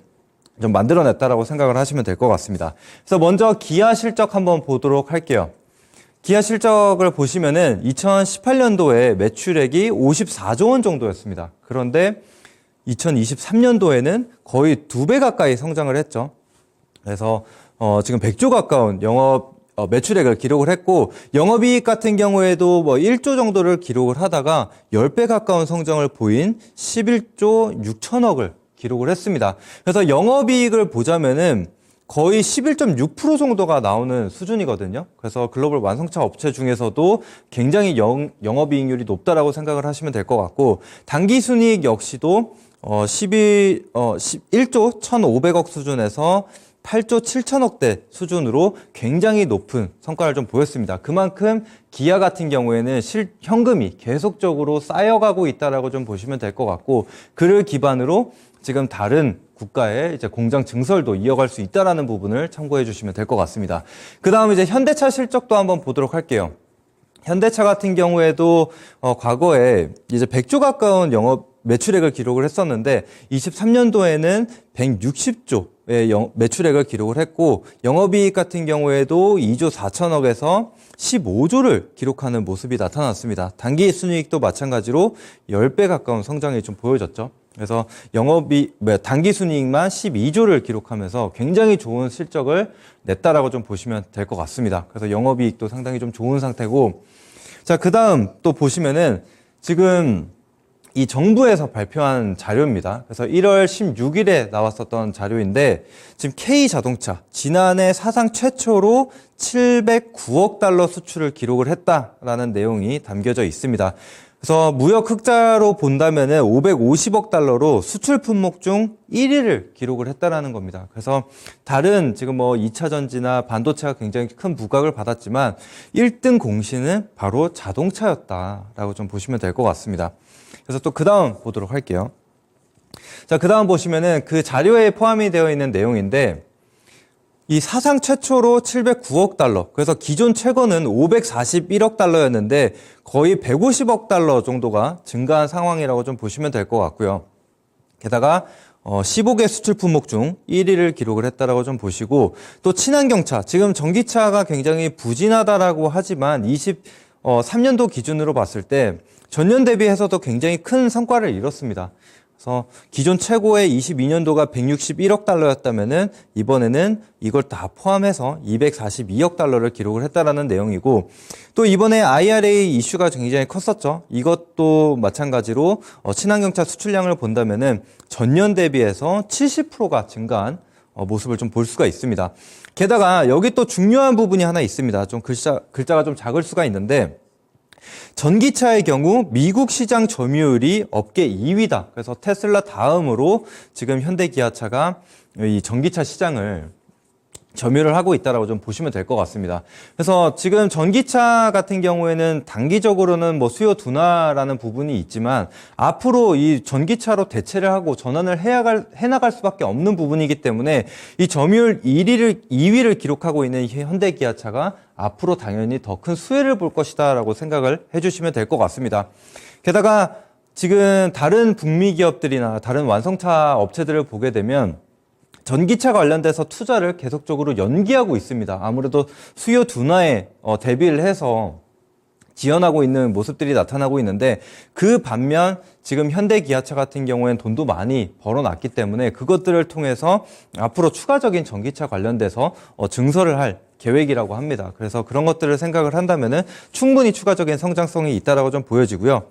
좀 만들어냈다라고 생각을 하시면 될 것 같습니다. 그래서 먼저 기아 실적 한번 보도록 할게요. 기아 실적을 보시면은 2018년도에 매출액이 54조 원 정도였습니다. 그런데 2023년도에는 거의 2배 가까이 성장을 했죠. 그래서 지금 100조 가까운 매출액을 기록을 했고 영업이익 같은 경우에도 뭐 1조 정도를 기록을 하다가 10배 가까운 성장을 보인 11조 6천억을 기록을 했습니다. 그래서 영업이익을 보자면은 거의 11.6% 정도가 나오는 수준이거든요. 그래서 글로벌 완성차 업체 중에서도 굉장히 영업이익률이 높다라고 생각을 하시면 될 것 같고 당기순이익 역시도 1조 1,500억 수준에서 8조 7천억대 수준으로 굉장히 높은 성과를 좀 보였습니다. 그만큼 기아 같은 경우에는 현금이 계속적으로 쌓여가고 있다라고 좀 보시면 될 것 같고 그를 기반으로 지금 다른 국가의 이제 공장 증설도 이어갈 수 있다라는 부분을 참고해 주시면 될 것 같습니다. 그 다음 이제 현대차 실적도 한번 보도록 할게요. 현대차 같은 경우에도 과거에 이제 100조 가까운 매출액을 기록을 했었는데 23년도에는 160조의 매출액을 기록을 했고 영업이익 같은 경우에도 2조 4천억에서 15조를 기록하는 모습이 나타났습니다. 당기순이익도 마찬가지로 10배 가까운 성장이 좀 보여졌죠. 그래서 당기순이익만 12조를 기록하면서 굉장히 좋은 실적을 냈다라고 좀 보시면 될 것 같습니다. 그래서 영업이익도 상당히 좀 좋은 상태고 자, 그 다음 또 보시면은 지금 이 정부에서 발표한 자료입니다. 그래서 1월 16일에 나왔었던 자료인데 지금 K자동차 지난해 사상 최초로 709억 달러 수출을 기록을 했다라는 내용이 담겨져 있습니다. 그래서 무역 흑자로 본다면은 550억 달러로 수출 품목 중 1위를 기록을 했다라는 겁니다. 그래서 다른 지금 뭐 2차 전지나 반도체가 굉장히 큰 부각을 받았지만 1등 공신은 바로 자동차였다라고 좀 보시면 될 것 같습니다. 그래서 또 그 다음 보도록 할게요. 자, 그 다음 보시면은 그 자료에 포함이 되어 있는 내용인데 이 사상 최초로 709억 달러, 그래서 기존 최고는 541억 달러였는데 거의 150억 달러 정도가 증가한 상황이라고 좀 보시면 될 것 같고요. 게다가 15개 수출 품목 중 1위를 기록을 했다라고 좀 보시고 또 친환경차, 지금 전기차가 굉장히 부진하다라고 하지만 23년도 기준으로 봤을 때 전년 대비해서도 굉장히 큰 성과를 이뤘습니다. 그래서 기존 최고의 22년도가 161억 달러였다면은 이번에는 이걸 다 포함해서 242억 달러를 기록을 했다라는 내용이고 또 이번에 IRA 이슈가 굉장히 컸었죠. 이것도 마찬가지로 친환경차 수출량을 본다면은 전년 대비해서 70%가 증가한 모습을 좀 볼 수가 있습니다. 게다가 여기 또 중요한 부분이 하나 있습니다. 좀 글자가 좀 작을 수가 있는데 전기차의 경우 미국 시장 점유율이 업계 2위다. 그래서 테슬라 다음으로 지금 현대 기아차가 이 전기차 시장을 점유를 하고 있다라고 좀 보시면 될 것 같습니다. 그래서 지금 전기차 같은 경우에는 단기적으로는 뭐 수요 둔화라는 부분이 있지만 앞으로 이 전기차로 대체를 하고 전환을 해나갈 수밖에 없는 부분이기 때문에 이 점유율 2위를 기록하고 있는 현대 기아차가 앞으로 당연히 더 큰 수혜를 볼 것이다라고 생각을 해주시면 될 것 같습니다. 게다가 지금 다른 북미 기업들이나 다른 완성차 업체들을 보게 되면 전기차 관련돼서 투자를 계속적으로 연기하고 있습니다. 아무래도 수요 둔화에 대비를 해서 지연하고 있는 모습들이 나타나고 있는데 그 반면 지금 현대 기아차 같은 경우에는 돈도 많이 벌어놨기 때문에 그것들을 통해서 앞으로 추가적인 전기차 관련돼서 증설을 할 계획이라고 합니다. 그래서 그런 것들을 생각을 한다면은 충분히 추가적인 성장성이 있다라고 좀 보여지고요.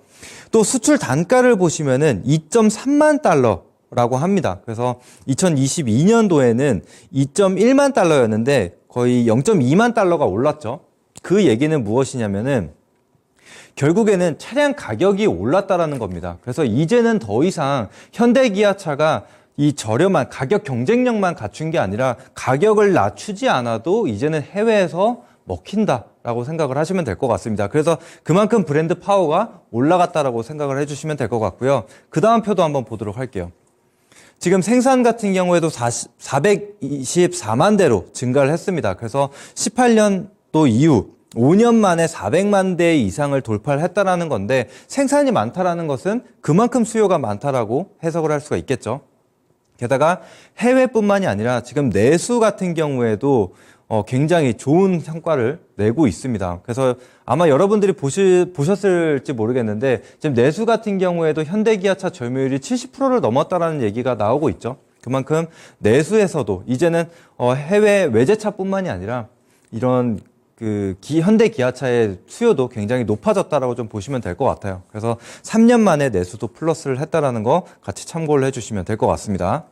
또 수출 단가를 보시면은 2.3만 달러라고 합니다. 그래서 2022년도에는 2.1만 달러였는데 거의 0.2만 달러가 올랐죠. 그 얘기는 무엇이냐면은 결국에는 차량 가격이 올랐다라는 겁니다. 그래서 이제는 더 이상 현대 기아차가 이 저렴한 가격 경쟁력만 갖춘 게 아니라 가격을 낮추지 않아도 이제는 해외에서 먹힌다라고 생각을 하시면 될 것 같습니다. 그래서 그만큼 브랜드 파워가 올라갔다라고 생각을 해주시면 될 것 같고요. 그 다음 표도 한번 보도록 할게요. 지금 생산 같은 경우에도 424만 대로 증가를 했습니다. 그래서 18년도 이후 5년 만에 400만 대 이상을 돌파를 했다라는 건데 생산이 많다라는 것은 그만큼 수요가 많다라고 해석을 할 수가 있겠죠. 게다가 해외뿐만이 아니라 지금 내수 같은 경우에도 굉장히 좋은 성과를 내고 있습니다. 그래서 아마 여러분들이 보셨을지 모르겠는데 지금 내수 같은 경우에도 현대기아차 점유율이 70%를 넘었다라는 얘기가 나오고 있죠. 그만큼 내수에서도 이제는 해외 외제차뿐만이 아니라 이런 현대 기아차의 수요도 굉장히 높아졌다라고 좀 보시면 될 것 같아요. 그래서 3년 만에 내수도 플러스를 했다라는 거 같이 참고를 해주시면 될 것 같습니다.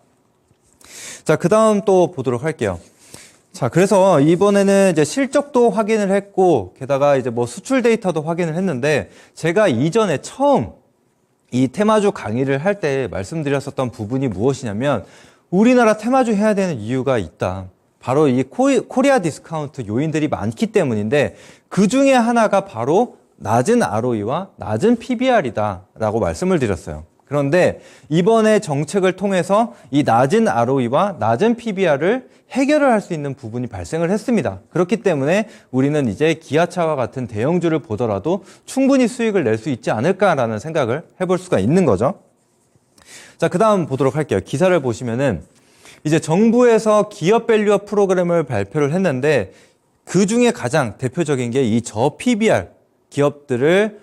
자, 그 다음 또 보도록 할게요. 자, 그래서 이번에는 이제 실적도 확인을 했고, 게다가 이제 뭐 수출 데이터도 확인을 했는데, 제가 이전에 처음 이 테마주 강의를 할 때 말씀드렸었던 부분이 무엇이냐면, 우리나라 테마주 해야 되는 이유가 있다. 바로 이 코리아 디스카운트 요인들이 많기 때문인데 그 중에 하나가 바로 낮은 ROE와 낮은 PBR이다 라고 말씀을 드렸어요. 그런데 이번에 정책을 통해서 이 낮은 ROE와 낮은 PBR을 해결을 할 수 있는 부분이 발생을 했습니다. 그렇기 때문에 우리는 이제 기아차와 같은 대형주를 보더라도 충분히 수익을 낼 수 있지 않을까라는 생각을 해볼 수가 있는 거죠. 자, 그 다음 보도록 할게요. 기사를 보시면은 이제 정부에서 기업 밸류업 프로그램을 발표를 했는데 그 중에 가장 대표적인 게 이 저 PBR 기업들을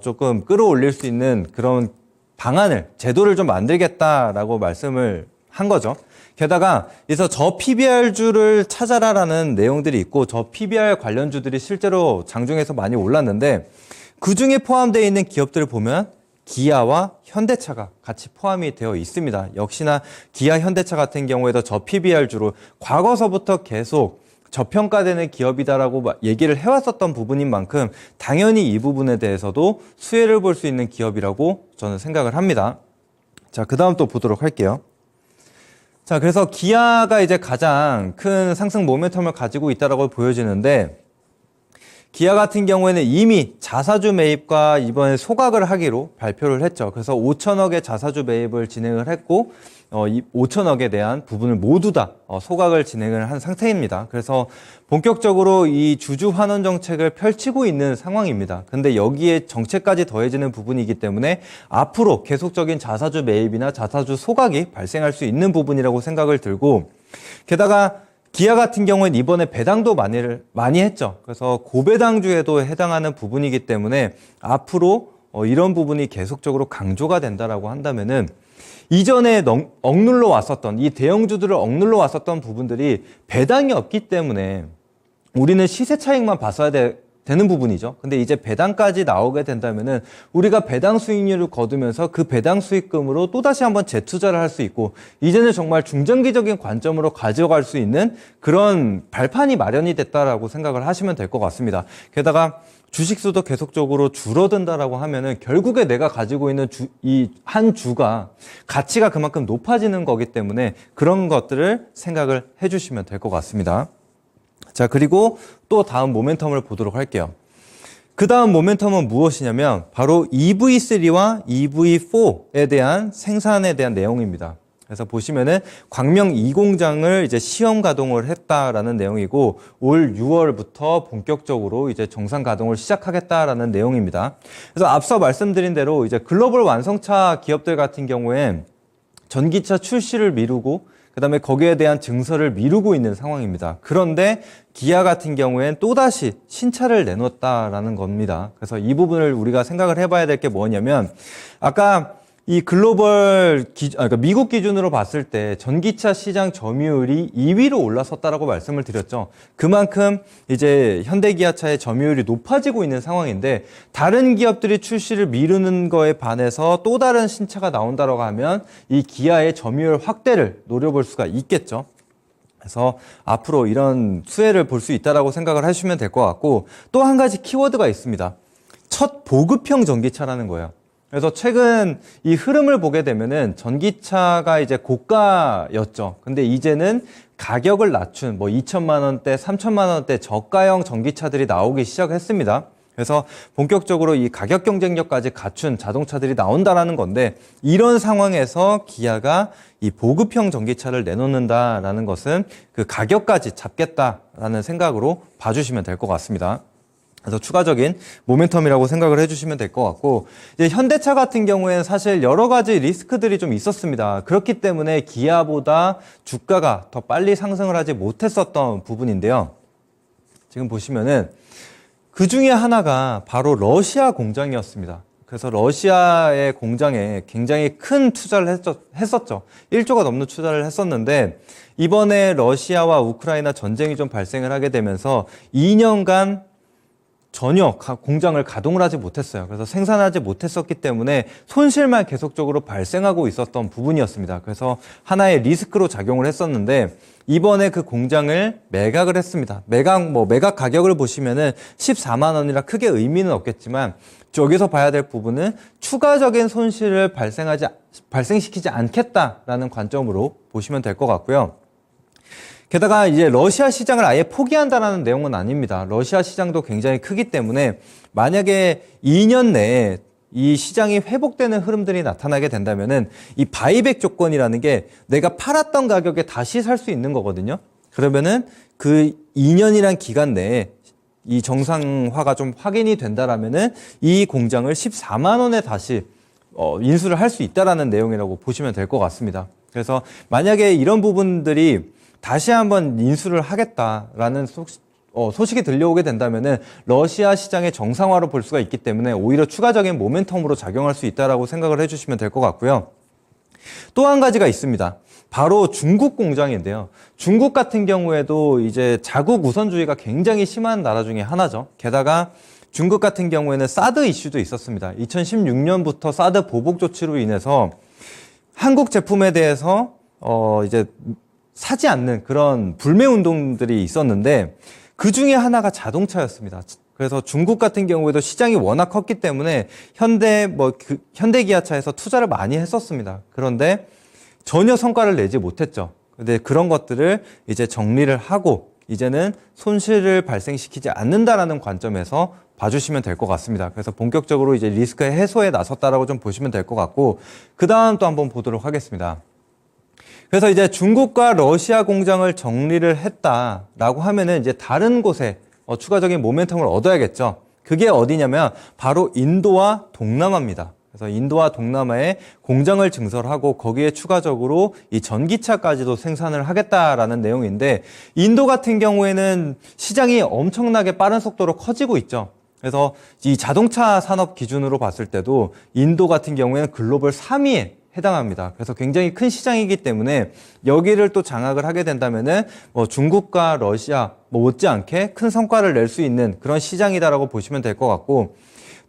조금 끌어올릴 수 있는 그런 방안을, 제도를 좀 만들겠다라고 말씀을 한 거죠. 게다가 그래서 저 PBR주를 찾아라라는 내용들이 있고 저 PBR 관련주들이 실제로 장중에서 많이 올랐는데 그 중에 포함되어 있는 기업들을 보면 기아와 현대차가 같이 포함이 되어 있습니다. 역시나 기아, 현대차 같은 경우에도 저 PBR주로 과거서부터 계속 저평가되는 기업이다라고 얘기를 해왔었던 부분인 만큼 당연히 이 부분에 대해서도 수혜를 볼 수 있는 기업이라고 저는 생각을 합니다. 자, 그 다음 또 보도록 할게요. 자, 그래서 기아가 이제 가장 큰 상승 모멘텀을 가지고 있다라고 보여지는데 기아 같은 경우에는 이미 자사주 매입과 이번에 소각을 하기로 발표를 했죠. 그래서 5천억의 자사주 매입을 진행을 했고 이 5천억에 대한 부분을 모두 다 소각을 진행을 한 상태입니다. 그래서 본격적으로 이 주주 환원 정책을 펼치고 있는 상황입니다. 근데 여기에 정책까지 더해지는 부분이기 때문에 앞으로 계속적인 자사주 매입이나 자사주 소각이 발생할 수 있는 부분이라고 생각을 들고 게다가 기아 같은 경우는 이번에 배당도 많이 했죠. 그래서 고배당주에도 해당하는 부분이기 때문에 앞으로 이런 부분이 계속적으로 강조가 된다라고 한다면은 이전에 억눌러 왔었던 이 대형주들을 억눌러 왔었던 부분들이 배당이 없기 때문에 우리는 시세 차익만 봤어야 되는 부분이죠. 근데 이제 배당까지 나오게 된다면은 우리가 배당 수익률을 거두면서 그 배당 수익금으로 또다시 한번 재투자를 할 수 있고 이제는 정말 중장기적인 관점으로 가져갈 수 있는 그런 발판이 마련이 됐다라고 생각을 하시면 될 것 같습니다. 게다가 주식수도 계속적으로 줄어든다라고 하면은 결국에 내가 가지고 있는 이 한 주가 가치가 그만큼 높아지는 거기 때문에 그런 것들을 생각을 해주시면 될 것 같습니다. 자, 그리고 또 다음 모멘텀을 보도록 할게요. 그 다음 모멘텀은 무엇이냐면 바로 EV3와 EV4에 대한 생산에 대한 내용입니다. 그래서 보시면은 광명 2공장을 이제 시험 가동을 했다라는 내용이고 올 6월부터 본격적으로 이제 정상 가동을 시작하겠다라는 내용입니다. 그래서 앞서 말씀드린 대로 이제 글로벌 완성차 기업들 같은 경우엔 전기차 출시를 미루고 그다음에 거기에 대한 증설을 미루고 있는 상황입니다. 그런데 기아 같은 경우엔 또다시 신차를 내놓았다라는 겁니다. 그래서 이 부분을 우리가 생각을 해봐야 될 게 뭐냐면 아까 이 글로벌 그러니까 미국 기준으로 봤을 때 전기차 시장 점유율이 2위로 올라섰다라고 말씀을 드렸죠. 그만큼 이제 현대기아차의 점유율이 높아지고 있는 상황인데 다른 기업들이 출시를 미루는 거에 반해서 또 다른 신차가 나온다라고 하면 이 기아의 점유율 확대를 노려볼 수가 있겠죠. 그래서 앞으로 이런 수혜를 볼 수 있다라고 생각을 하시면 될 것 같고 또 한 가지 키워드가 있습니다. 첫 보급형 전기차라는 거예요. 그래서 최근 이 흐름을 보게 되면은 전기차가 이제 고가였죠. 근데 이제는 가격을 낮춘 뭐 2천만 원대, 3천만 원대 저가형 전기차들이 나오기 시작했습니다. 그래서 본격적으로 이 가격 경쟁력까지 갖춘 자동차들이 나온다라는 건데 이런 상황에서 기아가 이 보급형 전기차를 내놓는다라는 것은 그 가격까지 잡겠다라는 생각으로 봐주시면 될 것 같습니다. 그래서 추가적인 모멘텀이라고 생각을 해주시면 될 것 같고 이제 현대차 같은 경우에는 사실 여러 가지 리스크들이 좀 있었습니다. 그렇기 때문에 기아보다 주가가 더 빨리 상승을 하지 못했었던 부분인데요. 지금 보시면은 그 중에 하나가 바로 러시아 공장이었습니다. 그래서 러시아의 공장에 굉장히 큰 투자를 했었죠. 1조가 넘는 투자를 했었는데 이번에 러시아와 우크라이나 전쟁이 좀 발생을 하게 되면서 2년간 전혀 공장을 가동을 하지 못했어요. 그래서 생산하지 못했었기 때문에 손실만 계속적으로 발생하고 있었던 부분이었습니다. 그래서 하나의 리스크로 작용을 했었는데 이번에 그 공장을 매각을 했습니다. 매각 가격을 보시면은 14만 원이라 크게 의미는 없겠지만 여기서 봐야 될 부분은 추가적인 손실을 발생시키지 않겠다라는 관점으로 보시면 될 것 같고요. 게다가 이제 러시아 시장을 아예 포기한다라는 내용은 아닙니다. 러시아 시장도 굉장히 크기 때문에 만약에 2년 내에 이 시장이 회복되는 흐름들이 나타나게 된다면은 이 바이백 조건이라는 게 내가 팔았던 가격에 다시 살 수 있는 거거든요. 그러면은 그 2년이란 기간 내에 이 정상화가 좀 확인이 된다라면은 이 공장을 14만 원에 다시 인수를 할 수 있다라는 내용이라고 보시면 될 것 같습니다. 그래서 만약에 이런 부분들이 다시 한번 인수를 하겠다라는 소식이 들려오게 된다면은 러시아 시장의 정상화로 볼 수가 있기 때문에 오히려 추가적인 모멘텀으로 작용할 수 있다라고 생각을 해주시면 될 것 같고요. 또 한 가지가 있습니다. 바로 중국 공장인데요. 중국 같은 경우에도 이제 자국 우선주의가 굉장히 심한 나라 중에 하나죠. 게다가 중국 같은 경우에는 사드 이슈도 있었습니다. 2016년부터 사드 보복 조치로 인해서 한국 제품에 대해서 이제 사지 않는 그런 불매 운동들이 있었는데 그 중에 하나가 자동차였습니다. 그래서 중국 같은 경우에도 시장이 워낙 컸기 때문에 현대기아차에서 투자를 많이 했었습니다. 그런데 전혀 성과를 내지 못했죠. 근데 그런 것들을 이제 정리를 하고 이제는 손실을 발생시키지 않는다라는 관점에서 봐주시면 될 것 같습니다. 그래서 본격적으로 이제 리스크 해소에 나섰다라고 좀 보시면 될 것 같고 그 다음 또 한번 보도록 하겠습니다. 그래서 이제 중국과 러시아 공장을 정리를 했다라고 하면은 이제 다른 곳에 추가적인 모멘텀을 얻어야겠죠. 그게 어디냐면 바로 인도와 동남아입니다. 그래서 인도와 동남아에 공장을 증설하고 거기에 추가적으로 이 전기차까지도 생산을 하겠다라는 내용인데 인도 같은 경우에는 시장이 엄청나게 빠른 속도로 커지고 있죠. 그래서 이 자동차 산업 기준으로 봤을 때도 인도 같은 경우에는 글로벌 3위에 해당합니다. 그래서 굉장히 큰 시장이기 때문에 여기를 또 장악을 하게 된다면은 중국과 러시아 못지않게 큰 성과를 낼 수 있는 그런 시장이다라고 보시면 될 것 같고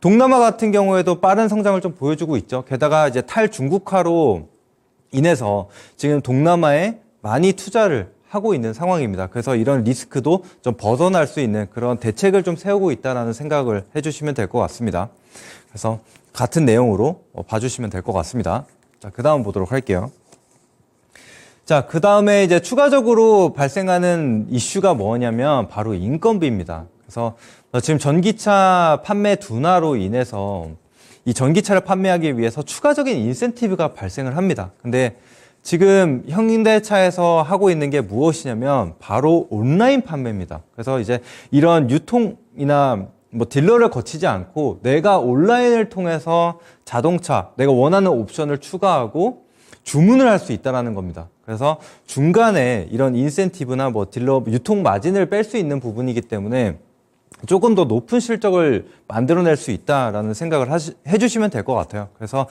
동남아 같은 경우에도 빠른 성장을 좀 보여주고 있죠. 게다가 이제 탈중국화로 인해서 지금 동남아에 많이 투자를 하고 있는 상황입니다. 그래서 이런 리스크도 좀 벗어날 수 있는 그런 대책을 좀 세우고 있다는 생각을 해주시면 될 것 같습니다. 그래서 같은 내용으로 봐주시면 될 것 같습니다. 자, 그 다음 보도록 할게요. 자, 그 다음에 이제 추가적으로 발생하는 이슈가 뭐냐면 바로 인건비입니다. 그래서 지금 전기차 판매 둔화로 인해서 이 전기차를 판매하기 위해서 추가적인 인센티브가 발생을 합니다. 근데 지금 현대차에서 하고 있는 게 무엇이냐면 바로 온라인 판매입니다. 그래서 이제 이런 유통이나 딜러를 거치지 않고 내가 온라인을 통해서 자동차, 내가 원하는 옵션을 추가하고 주문을 할 수 있다는 겁니다. 그래서 중간에 이런 인센티브나 딜러 유통 마진을 뺄 수 있는 부분이기 때문에 조금 더 높은 실적을 만들어낼 수 있다라는 생각을 해주시면 될 것 같아요. 그래서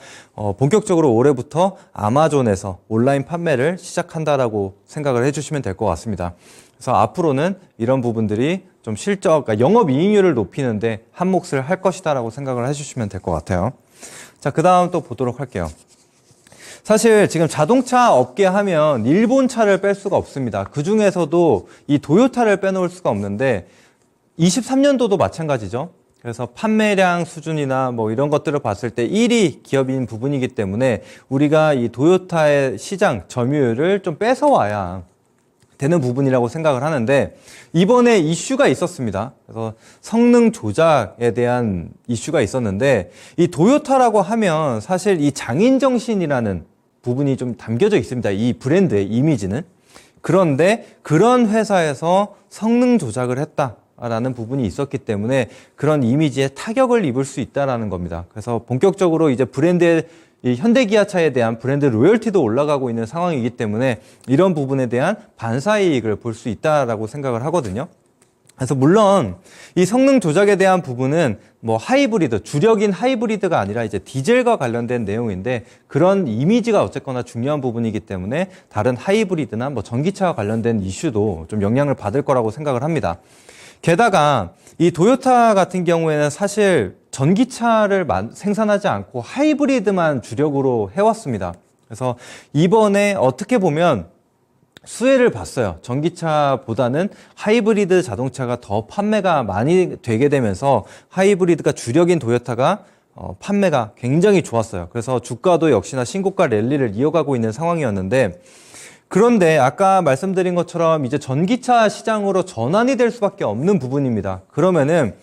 본격적으로 올해부터 아마존에서 온라인 판매를 시작한다라고 생각을 해주시면 될 것 같습니다. 그래서 앞으로는 이런 부분들이 좀 그러니까 영업이익률을 높이는데 한 몫을 할 것이다라고 생각을 해주시면 될 것 같아요. 자, 그 다음 또 보도록 할게요. 사실 지금 자동차 업계 하면 일본 차를 뺄 수가 없습니다. 그 중에서도 이 도요타를 빼놓을 수가 없는데 23년도도 마찬가지죠. 그래서 판매량 수준이나 뭐 이런 것들을 봤을 때 1위 기업인 부분이기 때문에 우리가 이 도요타의 시장 점유율을 좀 뺏어와야 되는 부분이라고 생각을 하는데 이번에 이슈가 있었습니다. 그래서 성능 조작에 대한 이슈가 있었는데 이 도요타라고 하면 사실 이 장인정신이라는 부분이 좀 담겨져 있습니다. 이 브랜드의 이미지는. 그런데 그런 회사에서 성능 조작을 했다라는 부분이 있었기 때문에 그런 이미지에 타격을 입을 수 있다라는 겁니다. 그래서 본격적으로 이제 브랜드의 이 현대기아차에 대한 브랜드 로열티도 올라가고 있는 상황이기 때문에 이런 부분에 대한 반사이익을 볼 수 있다라고 생각을 하거든요. 그래서 물론 이 성능 조작에 대한 부분은 뭐 하이브리드, 주력인 하이브리드가 아니라 이제 디젤과 관련된 내용인데 그런 이미지가 어쨌거나 중요한 부분이기 때문에 다른 하이브리드나 뭐 전기차와 관련된 이슈도 좀 영향을 받을 거라고 생각을 합니다. 게다가 이 도요타 같은 경우에는 사실 전기차를 생산하지 않고 하이브리드만 주력으로 해왔습니다. 그래서 이번에 어떻게 보면 수혜를 봤어요. 전기차보다는 하이브리드 자동차가 더 판매가 많이 되게 되면서 하이브리드가 주력인 도요타가 판매가 굉장히 좋았어요. 그래서 주가도 역시나 신고가 랠리를 이어가고 있는 상황이었는데 그런데 아까 말씀드린 것처럼 이제 전기차 시장으로 전환이 될 수밖에 없는 부분입니다. 그러면은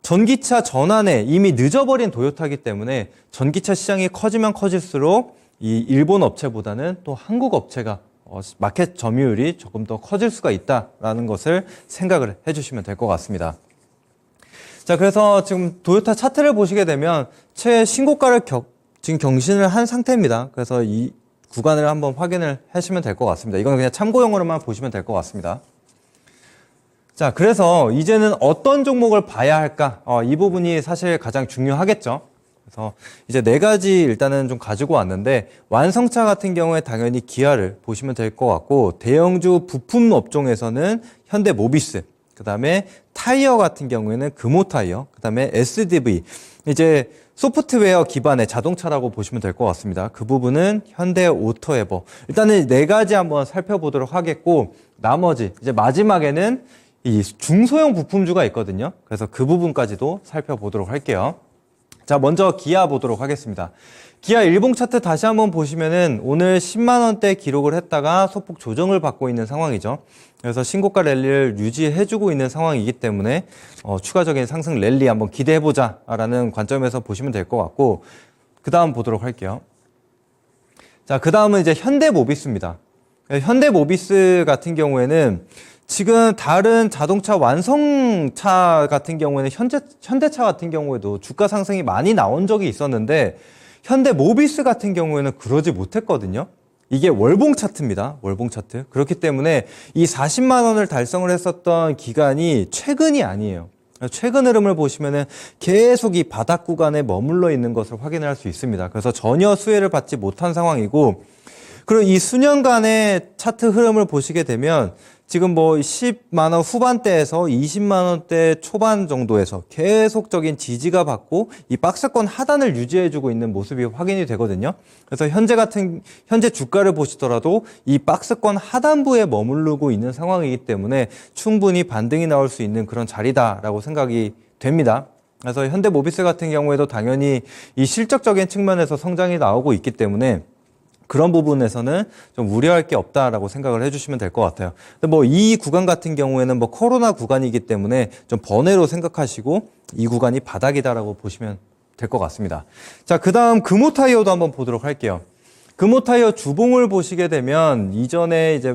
전기차 전환에 이미 늦어버린 도요타이기 때문에 전기차 시장이 커지면 커질수록 이 일본 업체보다는 또 한국 업체가 마켓 점유율이 조금 더 커질 수가 있다라는 것을 생각을 해주시면 될 것 같습니다. 자, 그래서 지금 도요타 차트를 보시게 되면 최신고가를 지금 경신을 한 상태입니다. 그래서 이 구간을 한번 확인을 하시면 될 것 같습니다. 이건 그냥 참고용으로만 보시면 될 것 같습니다. 자, 그래서 이제는 어떤 종목을 봐야 할까? 이 부분이 사실 가장 중요하겠죠. 그래서 이제 4가지 일단은 좀 가지고 왔는데 완성차 같은 경우에 당연히 기아를 보시면 될 것 같고 대형주 부품 업종에서는 현대모비스, 그다음에 타이어 같은 경우에는 금호타이어, 그다음에 SDV 이제 소프트웨어 기반의 자동차라고 보시면 될 것 같습니다. 그 부분은 현대오토에버. 일단은 4가지 한번 살펴보도록 하겠고 나머지 이제 마지막에는 이 중소형 부품주가 있거든요. 그래서 그 부분까지도 살펴보도록 할게요. 자, 먼저 기아 보도록 하겠습니다. 기아 일봉 차트 다시 한번 보시면은 오늘 10만 원대 기록을 했다가 소폭 조정을 받고 있는 상황이죠. 그래서 신고가 랠리를 유지해주고 있는 상황이기 때문에 추가적인 상승 랠리 한번 기대해보자라는 관점에서 보시면 될 것 같고 그 다음 보도록 할게요. 자, 그 다음은 이제 현대모비스입니다. 현대모비스 같은 경우에는 지금 다른 자동차 완성차 같은 경우에는 현대차 같은 경우에도 주가 상승이 많이 나온 적이 있었는데 현대모비스 같은 경우에는 그러지 못했거든요. 이게 월봉 차트입니다. 월봉 차트. 그렇기 때문에 이 40만 원을 달성을 했었던 기간이 최근이 아니에요. 최근 흐름을 보시면은 계속 이 바닥 구간에 머물러 있는 것을 확인할 수 있습니다. 그래서 전혀 수혜를 받지 못한 상황이고 그리고 이 수년간의 차트 흐름을 보시게 되면 지금 뭐 10만 원 후반대에서 20만 원대 초반 정도에서 계속적인 지지가 받고 이 박스권 하단을 유지해주고 있는 모습이 확인이 되거든요. 그래서 현재 주가를 보시더라도 이 박스권 하단부에 머무르고 있는 상황이기 때문에 충분히 반등이 나올 수 있는 그런 자리다라고 생각이 됩니다. 그래서 현대모비스 같은 경우에도 당연히 이 실적적인 측면에서 성장이 나오고 있기 때문에 그런 부분에서는 좀 우려할 게 없다라고 생각을 해주시면 될 것 같아요. 근데 뭐 이 구간 같은 경우에는 뭐 코로나 구간이기 때문에 좀 번외로 생각하시고 이 구간이 바닥이다라고 보시면 될 것 같습니다. 자, 그 다음 금호타이어도 한번 보도록 할게요. 금호타이어 주봉을 보시게 되면 이전에 이제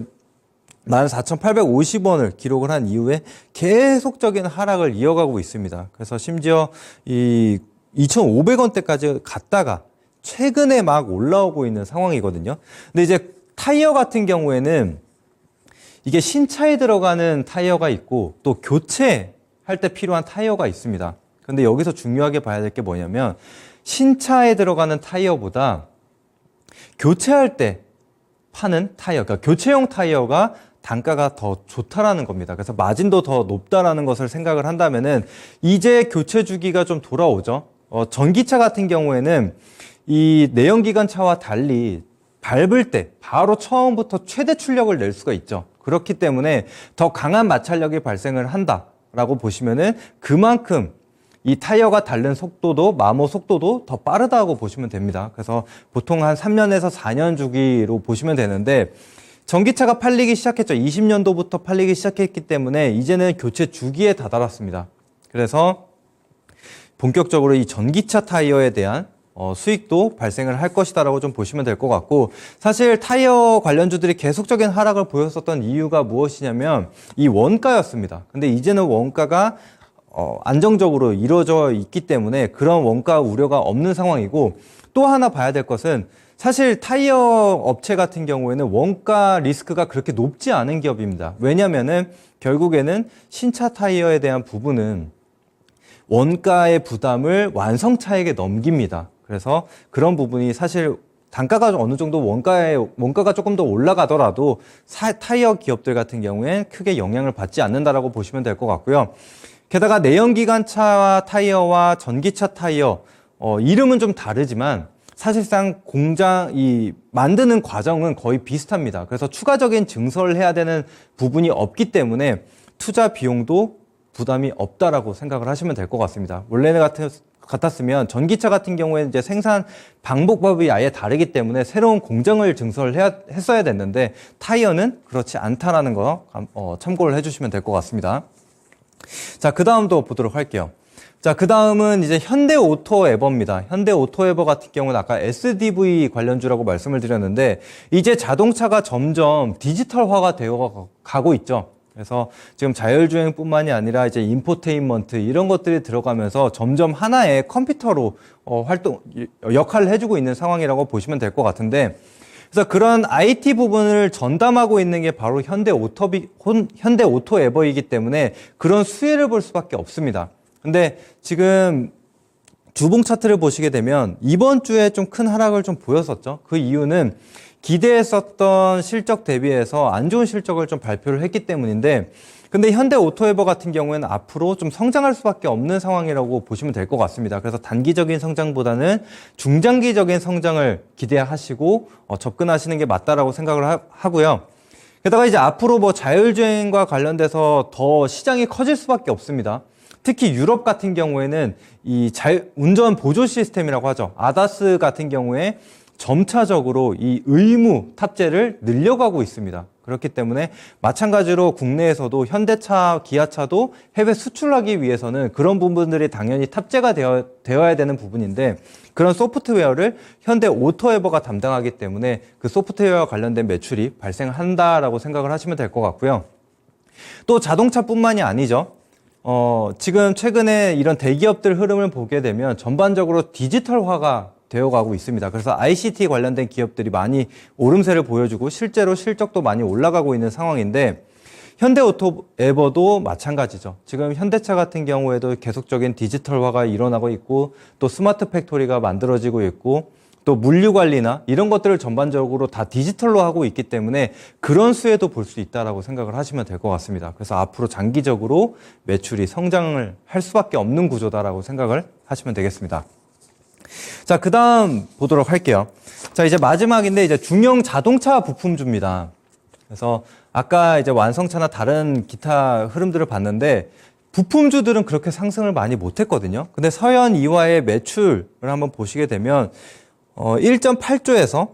14,850원을 기록을 한 이후에 계속적인 하락을 이어가고 있습니다. 그래서 심지어 이 2,500원대까지 갔다가 최근에 막 올라오고 있는 상황이거든요. 근데 이제 타이어 같은 경우에는 이게 신차에 들어가는 타이어가 있고 또 교체할 할 때 필요한 타이어가 있습니다. 근데 여기서 중요하게 봐야 될 게 뭐냐면 신차에 들어가는 타이어보다 교체할 때 파는 타이어, 그러니까 교체용 타이어가 단가가 더 좋다라는 겁니다. 그래서 마진도 더 높다라는 것을 생각을 한다면은 이제 교체 주기가 좀 돌아오죠. 전기차 같은 경우에는 이 내연기관차와 달리 밟을 때 바로 처음부터 최대 출력을 낼 수가 있죠. 그렇기 때문에 더 강한 마찰력이 발생을 한다라고 보시면은 그만큼 이 타이어가 닳는 속도도 마모 속도도 더 빠르다고 보시면 됩니다. 그래서 보통 한 3년에서 4년 주기로 보시면 되는데 전기차가 팔리기 시작했죠. 20년도부터 팔리기 시작했기 때문에 이제는 교체 주기에 다다랐습니다. 그래서 본격적으로 이 전기차 타이어에 대한 수익도 발생을 할 것이다라고 좀 보시면 될 것 같고, 사실 타이어 관련주들이 계속적인 하락을 보였었던 이유가 무엇이냐면 이 원가였습니다. 근데 이제는 원가가 안정적으로 이루어져 있기 때문에 그런 원가 우려가 없는 상황이고, 또 하나 봐야 될 것은 사실 타이어 업체 같은 경우에는 원가 리스크가 그렇게 높지 않은 기업입니다. 왜냐면은 결국에는 신차 타이어에 대한 부분은 원가의 부담을 완성차에게 넘깁니다. 그래서 그런 부분이 사실 단가가 어느 정도 원가가 조금 더 올라가더라도 타이어 기업들 같은 경우엔 크게 영향을 받지 않는다라고 보시면 될 것 같고요. 게다가 내연기관차 타이어와 전기차 타이어, 이름은 좀 다르지만 사실상 만드는 과정은 거의 비슷합니다. 그래서 추가적인 증설을 해야 되는 부분이 없기 때문에 투자 비용도 부담이 없다라고 생각을 하시면 될 것 같습니다. 원래는 같았으면 전기차 같은 경우에는 이제 생산 방법이 아예 다르기 때문에 새로운 공장을 했어야 됐는데 타이어는 그렇지 않다라는 거 참고를 해주시면 될 것 같습니다. 자, 그 다음도 보도록 할게요. 자, 그 다음은 이제 현대오토에버입니다. 현대오토에버 같은 경우는 아까 SDV 관련주라고 말씀을 드렸는데 이제 자동차가 점점 디지털화가 되어 가고 있죠. 그래서 지금 자율주행뿐만이 아니라 이제 인포테인먼트 이런 것들이 들어가면서 점점 하나의 컴퓨터로 역할을 해주고 있는 상황이라고 보시면 될 것 같은데, 그래서 그런 IT 부분을 전담하고 있는 게 바로 현대오토에버이기 때문에 그런 수혜를 볼 수밖에 없습니다. 근데 지금 주봉 차트를 보시게 되면 이번 주에 좀 큰 하락을 좀 보였었죠. 그 이유는 기대했었던 실적 대비해서 안 좋은 실적을 좀 발표를 했기 때문인데, 근데 현대오토에버 같은 경우에는 앞으로 좀 성장할 수밖에 없는 상황이라고 보시면 될 것 같습니다. 그래서 단기적인 성장보다는 중장기적인 성장을 기대하시고 접근하시는 게 맞다라고 생각을 하고요. 게다가 이제 앞으로 뭐 자율주행과 관련돼서 더 시장이 커질 수밖에 없습니다. 특히 유럽 같은 경우에는 이 운전 보조 시스템이라고 하죠. 아다스 같은 경우에 점차적으로 이 의무 탑재를 늘려가고 있습니다. 그렇기 때문에 마찬가지로 국내에서도 현대차, 기아차도 해외 수출하기 위해서는 그런 부분들이 당연히 탑재가 되어야 되는 부분인데, 그런 소프트웨어를 현대오토에버가 담당하기 때문에 그 소프트웨어와 관련된 매출이 발생한다라고 생각을 하시면 될 것 같고요. 또 자동차뿐만이 아니죠. 지금 최근에 이런 대기업들 흐름을 보게 되면 전반적으로 디지털화가 되어가고 있습니다. 그래서 ICT 관련된 기업들이 많이 오름세를 보여주고 실제로 실적도 많이 올라가고 있는 상황인데, 현대오토에버도 마찬가지죠. 지금 현대차 같은 경우에도 계속적인 디지털화가 일어나고 있고, 또 스마트 팩토리가 만들어지고 있고, 또 물류 관리나 이런 것들을 전반적으로 다 디지털로 하고 있기 때문에 그런 수혜도 볼 수 있다라고 생각을 하시면 될 것 같습니다. 그래서 앞으로 장기적으로 매출이 성장을 할 수밖에 없는 구조다라고 생각을 하시면 되겠습니다. 자, 그 다음 보도록 할게요. 자, 이제 마지막인데 이제 중형 자동차 부품주입니다. 그래서 아까 이제 완성차나 다른 기타 흐름들을 봤는데 부품주들은 그렇게 상승을 많이 못했거든요. 근데 서현 이화의 매출을 한번 보시게 되면 1.8조에서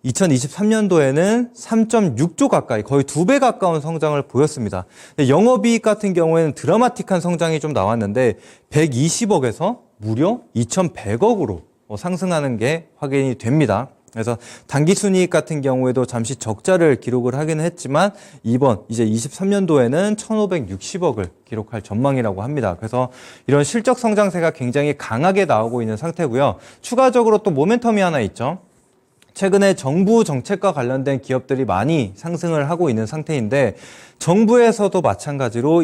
2023년도에는 3.6조 가까이, 거의 2배 가까운 성장을 보였습니다. 영업이익 같은 경우에는 드라마틱한 성장이 좀 나왔는데 120억에서 무려 2,100억으로 상승하는 게 확인이 됩니다. 그래서 당기순이익 같은 경우에도 잠시 적자를 기록을 하긴 했지만 이번 이제 23년도에는 1,560억을 기록할 전망이라고 합니다. 그래서 이런 실적 성장세가 굉장히 강하게 나오고 있는 상태고요. 추가적으로 또 모멘텀이 하나 있죠. 최근에 정부 정책과 관련된 기업들이 많이 상승을 하고 있는 상태인데, 정부에서도 마찬가지로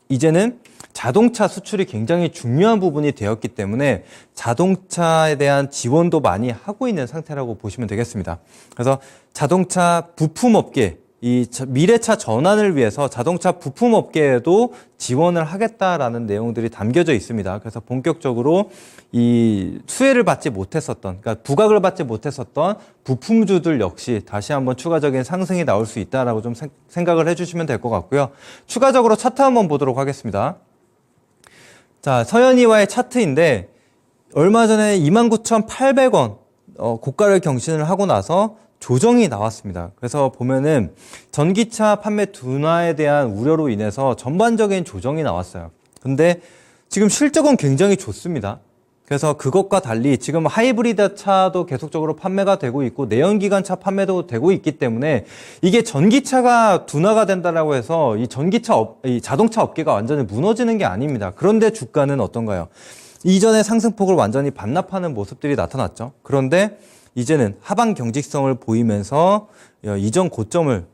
이제는 자동차 수출이 굉장히 중요한 부분이 되었기 때문에 자동차에 대한 지원도 많이 하고 있는 상태라고 보시면 되겠습니다. 그래서 자동차 부품업계, 이 미래차 전환을 위해서 자동차 부품업계에도 지원을 하겠다라는 내용들이 담겨져 있습니다. 그래서 본격적으로 이 수혜를 받지 못했었던, 그러니까 부각을 받지 못했었던 부품주들 역시 다시 한번 추가적인 상승이 나올 수 있다라고 좀 생각을 해주시면 될 것 같고요. 추가적으로 차트 한번 보도록 하겠습니다. 자, 서현이와의 차트인데 얼마 전에 29,800원 고가를 경신을 하고 나서 조정이 나왔습니다. 그래서 보면은 전기차 판매 둔화에 대한 우려로 인해서 전반적인 조정이 나왔어요. 근데 지금 실적은 굉장히 좋습니다. 그래서 그것과 달리 지금 하이브리드 차도 계속적으로 판매가 되고 있고 내연기관차 판매도 되고 있기 때문에 이게 전기차가 둔화가 된다라고 해서 이 이 자동차 업계가 완전히 무너지는 게 아닙니다. 그런데 주가는 어떤가요? 이전의 상승폭을 완전히 반납하는 모습들이 나타났죠. 그런데 이제는 하방 경직성을 보이면서 이전 고점을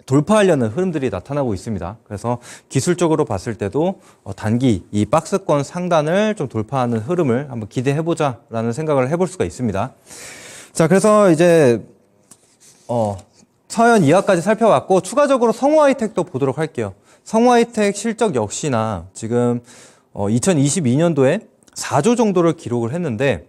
돌파하려는 흐름들이 나타나고 있습니다. 그래서 기술적으로 봤을 때도 단기 이 박스권 상단을 좀 돌파하는 흐름을 한번 기대해보자라는 생각을 해볼 수가 있습니다. 자, 그래서 이제 서현 이하까지 살펴봤고 추가적으로 성우하이텍도 보도록 할게요. 성우하이텍 실적 역시나 지금 2022년도에 4조 정도를 기록을 했는데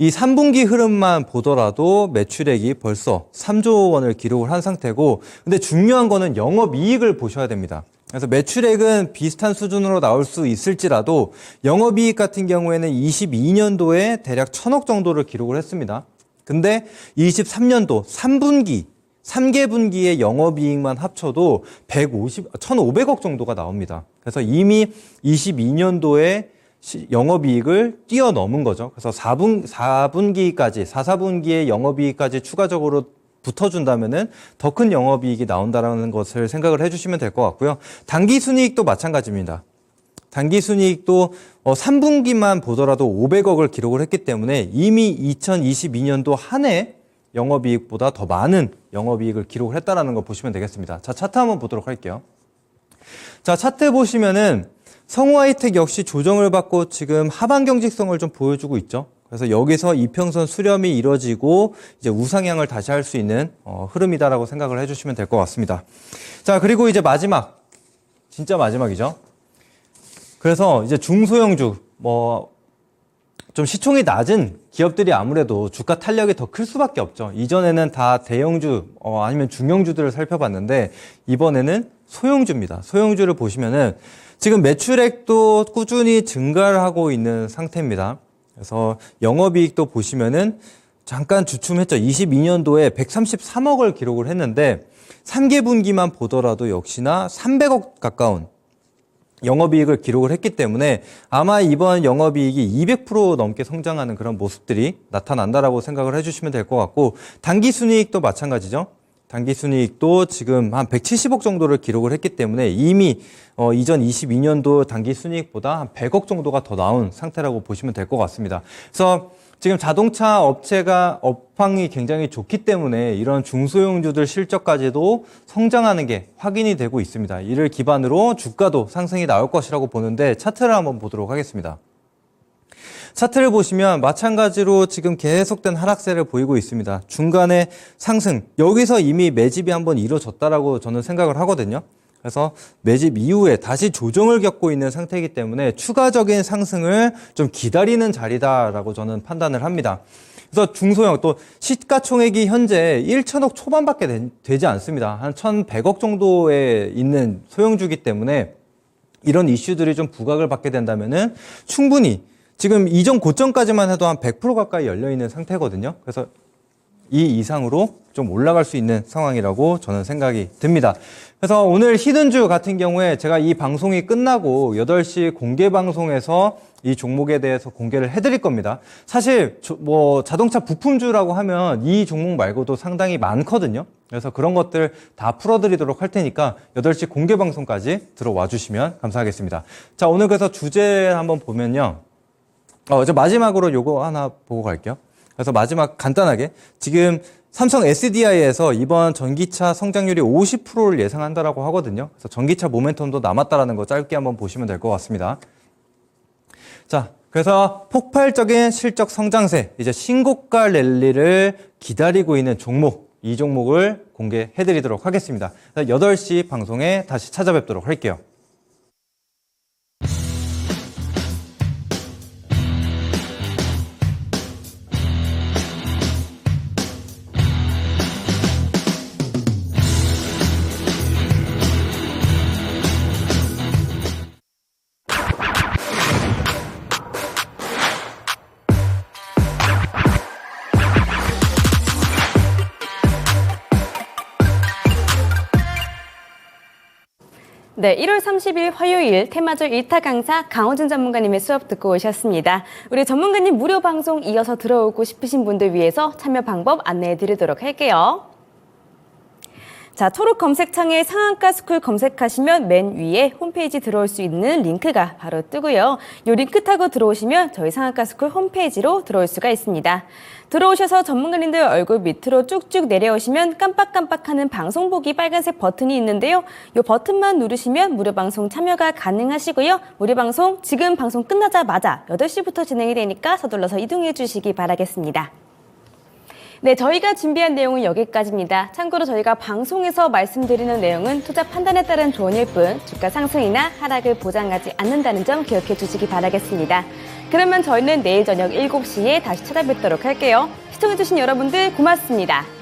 이 3분기 흐름만 보더라도 매출액이 벌써 3조 원을 기록을 한 상태고, 근데 중요한 거는 영업이익을 보셔야 됩니다. 그래서 매출액은 비슷한 수준으로 나올 수 있을지라도 영업이익 같은 경우에는 22년도에 대략 1,000억 정도를 기록을 했습니다. 근데 23년도 3개 분기의 영업이익만 합쳐도 1,500억 정도가 나옵니다. 그래서 이미 22년도에 영업이익을 뛰어넘은 거죠. 그래서 4분기까지, 4분기의 영업이익까지 추가적으로 붙어준다면은 더 큰 영업이익이 나온다는 것을 생각을 해주시면 될 것 같고요. 당기순이익도 마찬가지입니다. 당기순이익도 3분기만 보더라도 500억을 기록을 했기 때문에 이미 2022년도 한 해 영업이익보다 더 많은 영업이익을 기록을 했다는 걸 보시면 되겠습니다. 자, 차트 한번 보도록 할게요. 자, 차트 보시면은 성우하이텍 역시 조정을 받고 지금 하방 경직성을 좀 보여주고 있죠. 그래서 여기서 이평선 수렴이 이뤄지고 이제 우상향을 다시 할 수 있는 흐름이다라고 생각을 해주시면 될 것 같습니다. 자, 그리고 이제 마지막, 진짜 마지막이죠. 그래서 이제 중소형주, 좀 시총이 낮은 기업들이 아무래도 주가 탄력이 더 클 수밖에 없죠. 이전에는 다 대형주 아니면 중형주들을 살펴봤는데 이번에는 소형주입니다. 소형주를 보시면은 지금 매출액도 꾸준히 증가를 하고 있는 상태입니다. 그래서 영업이익도 보시면은 잠깐 주춤했죠. 22년도에 133억을 기록을 했는데 3개 분기만 보더라도 역시나 300억 가까운 영업이익을 기록을 했기 때문에 아마 이번 영업이익이 200% 넘게 성장하는 그런 모습들이 나타난다라고 생각을 해주시면 될 것 같고, 당기순이익도 마찬가지죠. 당기순이익도 지금 한 170억 정도를 기록을 했기 때문에 이미 이전 22년도 당기순이익보다 한 100억 정도가 더 나온 상태라고 보시면 될 것 같습니다. 그래서 지금 자동차 업체가 업황이 굉장히 좋기 때문에 이런 중소형주들 실적까지도 성장하는 게 확인이 되고 있습니다. 이를 기반으로 주가도 상승이 나올 것이라고 보는데 차트를 한번 보도록 하겠습니다. 차트를 보시면 마찬가지로 지금 계속된 하락세를 보이고 있습니다. 중간에 상승, 여기서 이미 매집이 한번 이루어졌다라고 저는 생각을 하거든요. 그래서 매집 이후에 다시 조정을 겪고 있는 상태이기 때문에 추가적인 상승을 좀 기다리는 자리다라고 저는 판단을 합니다. 그래서 중소형 또 시가총액이 현재 1천억 초반밖에 되지 않습니다. 한 1,100억 정도에 있는 소형주기 때문에 이런 이슈들이 좀 부각을 받게 된다면은 충분히 지금 이전 고점까지만 해도 한 100% 가까이 열려 있는 상태거든요. 그래서 이 이상으로 좀 올라갈 수 있는 상황이라고 저는 생각이 듭니다. 그래서 오늘 히든주 같은 경우에 제가 이 방송이 끝나고 8시 공개 방송에서 이 종목에 대해서 공개를 해드릴 겁니다. 사실 자동차 부품주라고 하면 이 종목 말고도 상당히 많거든요. 그래서 그런 것들 다 풀어드리도록 할 테니까 8시 공개 방송까지 들어와 주시면 감사하겠습니다. 자, 오늘 그래서 주제 한번 보면요. 저 마지막으로 요거 하나 보고 갈게요. 그래서 마지막 간단하게 지금 삼성 SDI에서 이번 전기차 성장률이 50%를 예상한다라고 하거든요. 그래서 전기차 모멘텀도 남았다라는 거 짧게 한번 보시면 될 것 같습니다. 자, 그래서 폭발적인 실적 성장세, 이제 신고가 랠리를 기다리고 있는 종목, 이 종목을 공개해드리도록 하겠습니다. 8시 방송에 다시 찾아뵙도록 할게요. 네, 1월 30일 화요일 테마주 1타 강사 강호준 전문가님의 수업 듣고 오셨습니다. 우리 전문가님 무료 방송 이어서 들어오고 싶으신 분들 위해서 참여 방법 안내해 드리도록 할게요. 자, 초록 검색창에 상한가 스쿨 검색하시면 맨 위에 홈페이지 들어올 수 있는 링크가 바로 뜨고요. 이 링크 타고 들어오시면 저희 상한가 스쿨 홈페이지로 들어올 수가 있습니다. 들어오셔서 전문가님들 얼굴 밑으로 쭉쭉 내려오시면 깜빡깜빡하는 방송 보기 빨간색 버튼이 있는데요. 이 버튼만 누르시면 무료 방송 참여가 가능하시고요. 무료 방송 지금 방송 끝나자마자 8시부터 진행이 되니까 서둘러서 이동해 주시기 바라겠습니다. 네, 저희가 준비한 내용은 여기까지입니다. 참고로 저희가 방송에서 말씀드리는 내용은 투자 판단에 따른 조언일 뿐 주가 상승이나 하락을 보장하지 않는다는 점 기억해 주시기 바라겠습니다. 그러면 저희는 내일 저녁 7시에 다시 찾아뵙도록 할게요. 시청해주신 여러분들 고맙습니다.